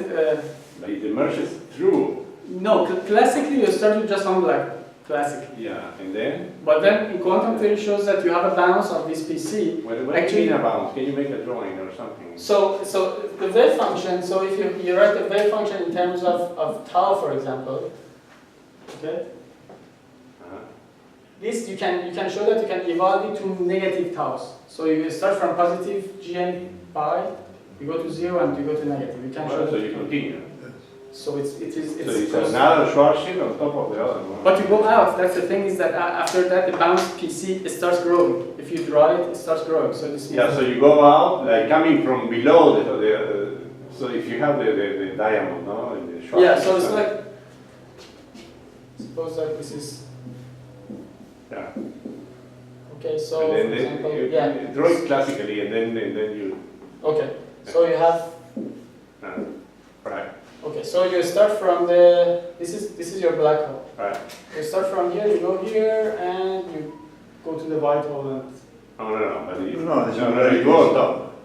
S4: like it merges through.
S1: No, classically you start with just one black. Classically.
S4: Yeah, and then.
S1: But then in quantum theory shows that you have a bounce of this PC.
S4: What do you mean a bounce? Can you make a drawing or something?
S1: So the wave function. So if you write the wave function in terms of tau, for example, okay. This you can show that you can evolve it to negative taus. So you start from positive gn pi, you go to 0 and you go to negative. You can show
S4: so you continue.
S1: So it's
S4: another Schwarzschild on top of the other one.
S1: But you go out. That's the thing, is that after that the bounce PC starts growing. If you draw it, it starts growing. So this
S4: so you go out like coming from below so if you have the diamond, no, in the Schwarzschild.
S1: Yeah. So it's like, suppose that this is.
S4: Yeah.
S1: Okay, so
S4: and then
S1: for example,
S4: you draw it classically, and then you.
S1: Okay, so you have.
S4: Right.
S1: Okay, so you start from this is your black hole.
S4: Right.
S1: You start from here, you go here, and you go to the white hole and.
S4: No. But
S3: you
S4: go on top.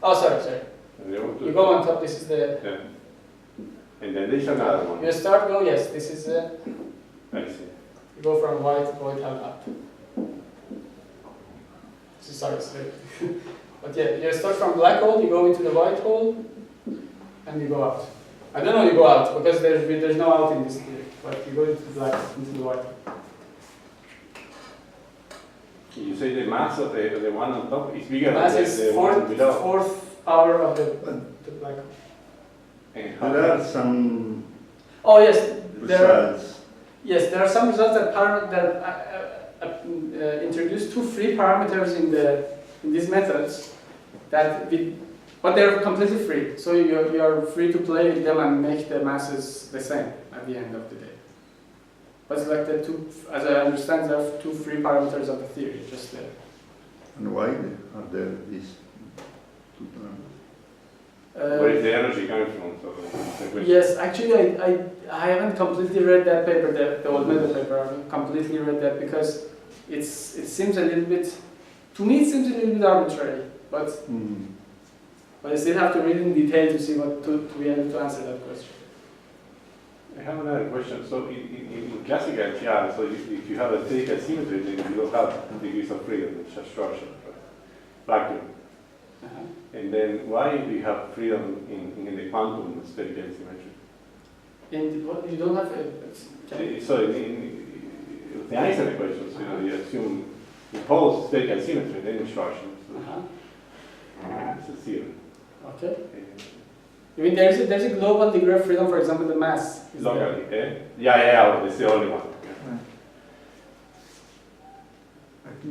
S1: Oh, sorry. You go on top. This is the.
S4: Yeah. And then there's another one.
S1: You start. No, yes, this is.
S4: I see.
S1: You go from white hole up. Sorry. But yeah, you start from black hole, you go into the white hole, and you go out. I don't know you go out, because there's no out in this theory, but you go into the white hole.
S4: You say the mass of the one on top is bigger
S1: Mass
S4: than
S1: is
S4: the one below.
S1: fourth power of the black hole.
S4: And
S3: There are some
S1: Oh yes,
S3: results.
S1: there are some results that introduce two free parameters in these methods but they're completely free. So you are free to play with them and make the masses the same at the end of the day. But it's like the two, as I understand, there are two free parameters of the theory, just there.
S3: And why are there these two parameters?
S4: where is the energy coming from? So that's the question.
S1: Yes, actually I haven't completely read that paper, the old method paper. I haven't completely read that because it seems a little bit, to me it seems a little bit arbitrary, but I still have to read in detail to see to be able to answer that question.
S4: I have another question. So in classical CR, so if you have a spherical symmetry, then you don't have degrees of freedom, it's just structure, right? Vacuum. And then why do you have freedom in the quantum spherical symmetry?
S1: In what you don't have
S4: So in the Einstein equations, you assume impose spherical symmetry, then it's Schwarzschild. It's a theorem.
S1: Okay. You mean there's a global degree of freedom, for example, the mass is there.
S4: Locally, yeah, it's the only one.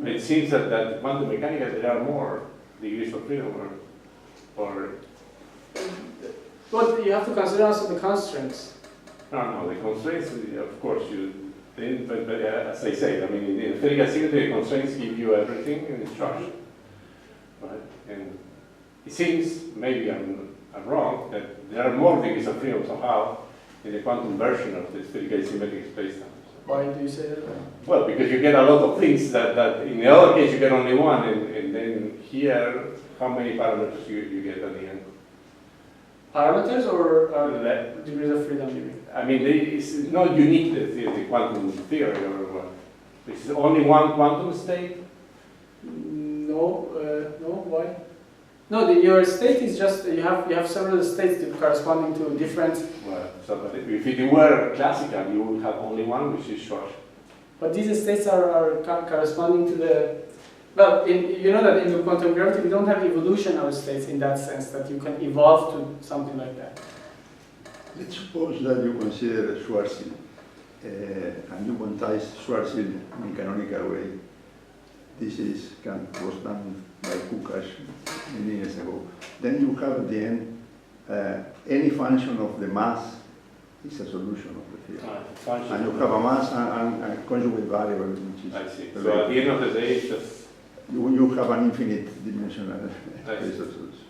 S4: Yeah. It seems that quantum mechanics there are more degrees of freedom, or
S1: But you have to consider also the constraints.
S4: no, the constraints, of course, but as I said, I mean, in spherical symmetry, the constraints give you everything in charge, right? And it seems, maybe I'm wrong, that there are more degrees of freedom somehow in the quantum version of the spherical symmetric spacetime.
S1: Why do you say that?
S4: Well, because you get a lot of things that in the other case you get only one, and then here, how many parameters you get at the end?
S1: Parameters or degrees of freedom, you mean?
S4: I mean, it's not unique, the quantum theory or what. It's only one quantum state?
S1: No, why? No, your state is just, you have several states corresponding to different...
S4: Well, so but if it were classical, you would have only one, which is Schwarzschild.
S1: But these states are corresponding to the... Well, you know that in the quantum gravity, we don't have evolutionary states in that sense, that you can evolve to something like that.
S3: Let's suppose that you consider Schwarzschild and you quantize Schwarzschild in canonical way. This was done by Kukash many years ago. Then you have at the end any function of the mass is a solution of the theorem. And you have a mass and a conjugate variable, which is.
S4: I see. So at the end of the day, it's just.
S3: You have an infinite dimensional space of solution.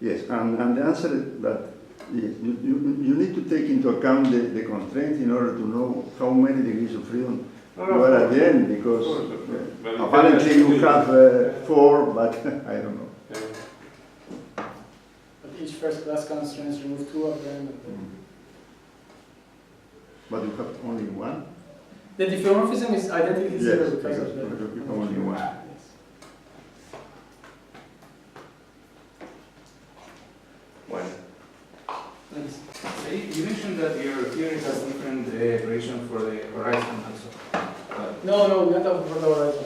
S3: Yes, and the answer is that yes, you need to take into account the constraints in order to know how many degrees of freedom you are at the end, because apparently you have 4, but I don't know.
S1: But each first class constraints remove 2 of them.
S3: But you have only one?
S1: The diffeomorphism is identically zero because of the...
S3: You have only one.
S1: Yes.
S5: Bueno.
S9: You mentioned that your theory has different relation for the horizon also.
S1: No, not for the horizon.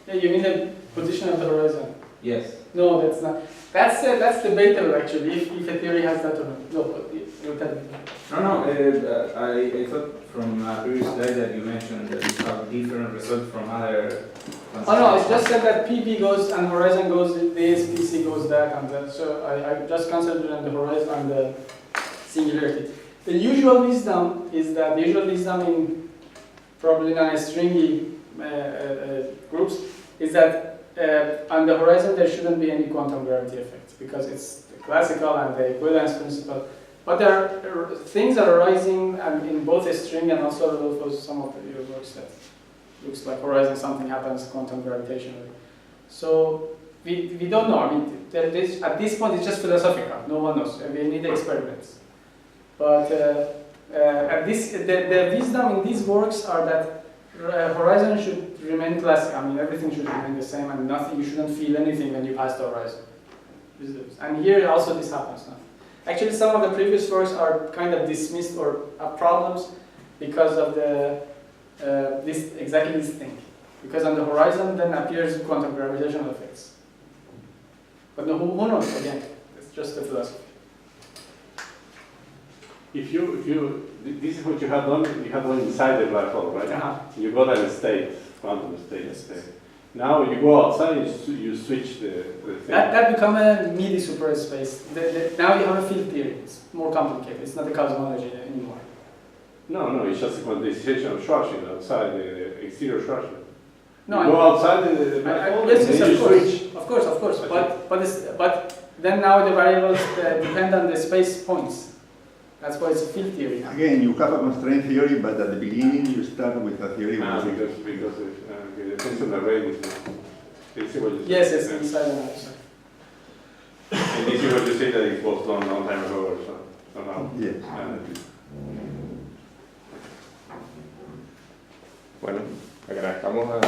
S1: Yeah, you mean the position of the horizon?
S9: Yes.
S1: No, that's not. That's debatable actually, if a theory has that or not. No, but you tell me.
S9: No, I thought from a previous slide that you mentioned that you have different results from other.
S1: Oh no, it's just said that PB goes and horizon goes this, PC goes that and that. So I just concentrated on the horizon and the singularity. The usual wisdom is that the usual wisdom in probably non-stringy groups is that on the horizon there shouldn't be any quantum gravity effect because it's the classical and the equivalence principle. But there are things that are arising in both a string and also for some of your works that looks like horizon something happens quantum gravitationally. So we don't know. I mean, at this point it's just philosophical. No one knows. We need experiments. But at this, the wisdom in these works are that horizon should remain classic. I mean, everything should remain the same, and nothing. You shouldn't feel anything when you pass the horizon. And here also this happens now. Actually, some of the previous works are kind of dismissed or have problems because of the exactly this thing. Because on the horizon then appears quantum gravitational effects. But no, who knows? Again, it's just a philosophy.
S4: If you, this is what you have done inside the black hole, right? You got a state, quantum state.
S1: Yes.
S4: Now you go outside, you switch the thing.
S1: That become a meaty superspace. Now you have a field theory. It's more complicated. It's not a cosmology anymore.
S4: No, it's just a quantization of Schwarzschild outside the exterior Schwarzschild.
S1: No,
S4: you go outside the black hole,
S1: yes,
S4: and then you switch.
S1: Of course. But then now the variables depend on the space points. That's why it's a field theory.
S3: Again, you have a constraint theory, but at the beginning you start with a theory.
S4: Because it depends on the radius.
S1: Yes, inside and outside.
S4: And this is what you say that it was done a long time ago or so. Somehow.
S3: Yes.
S5: Bueno, agradecemos a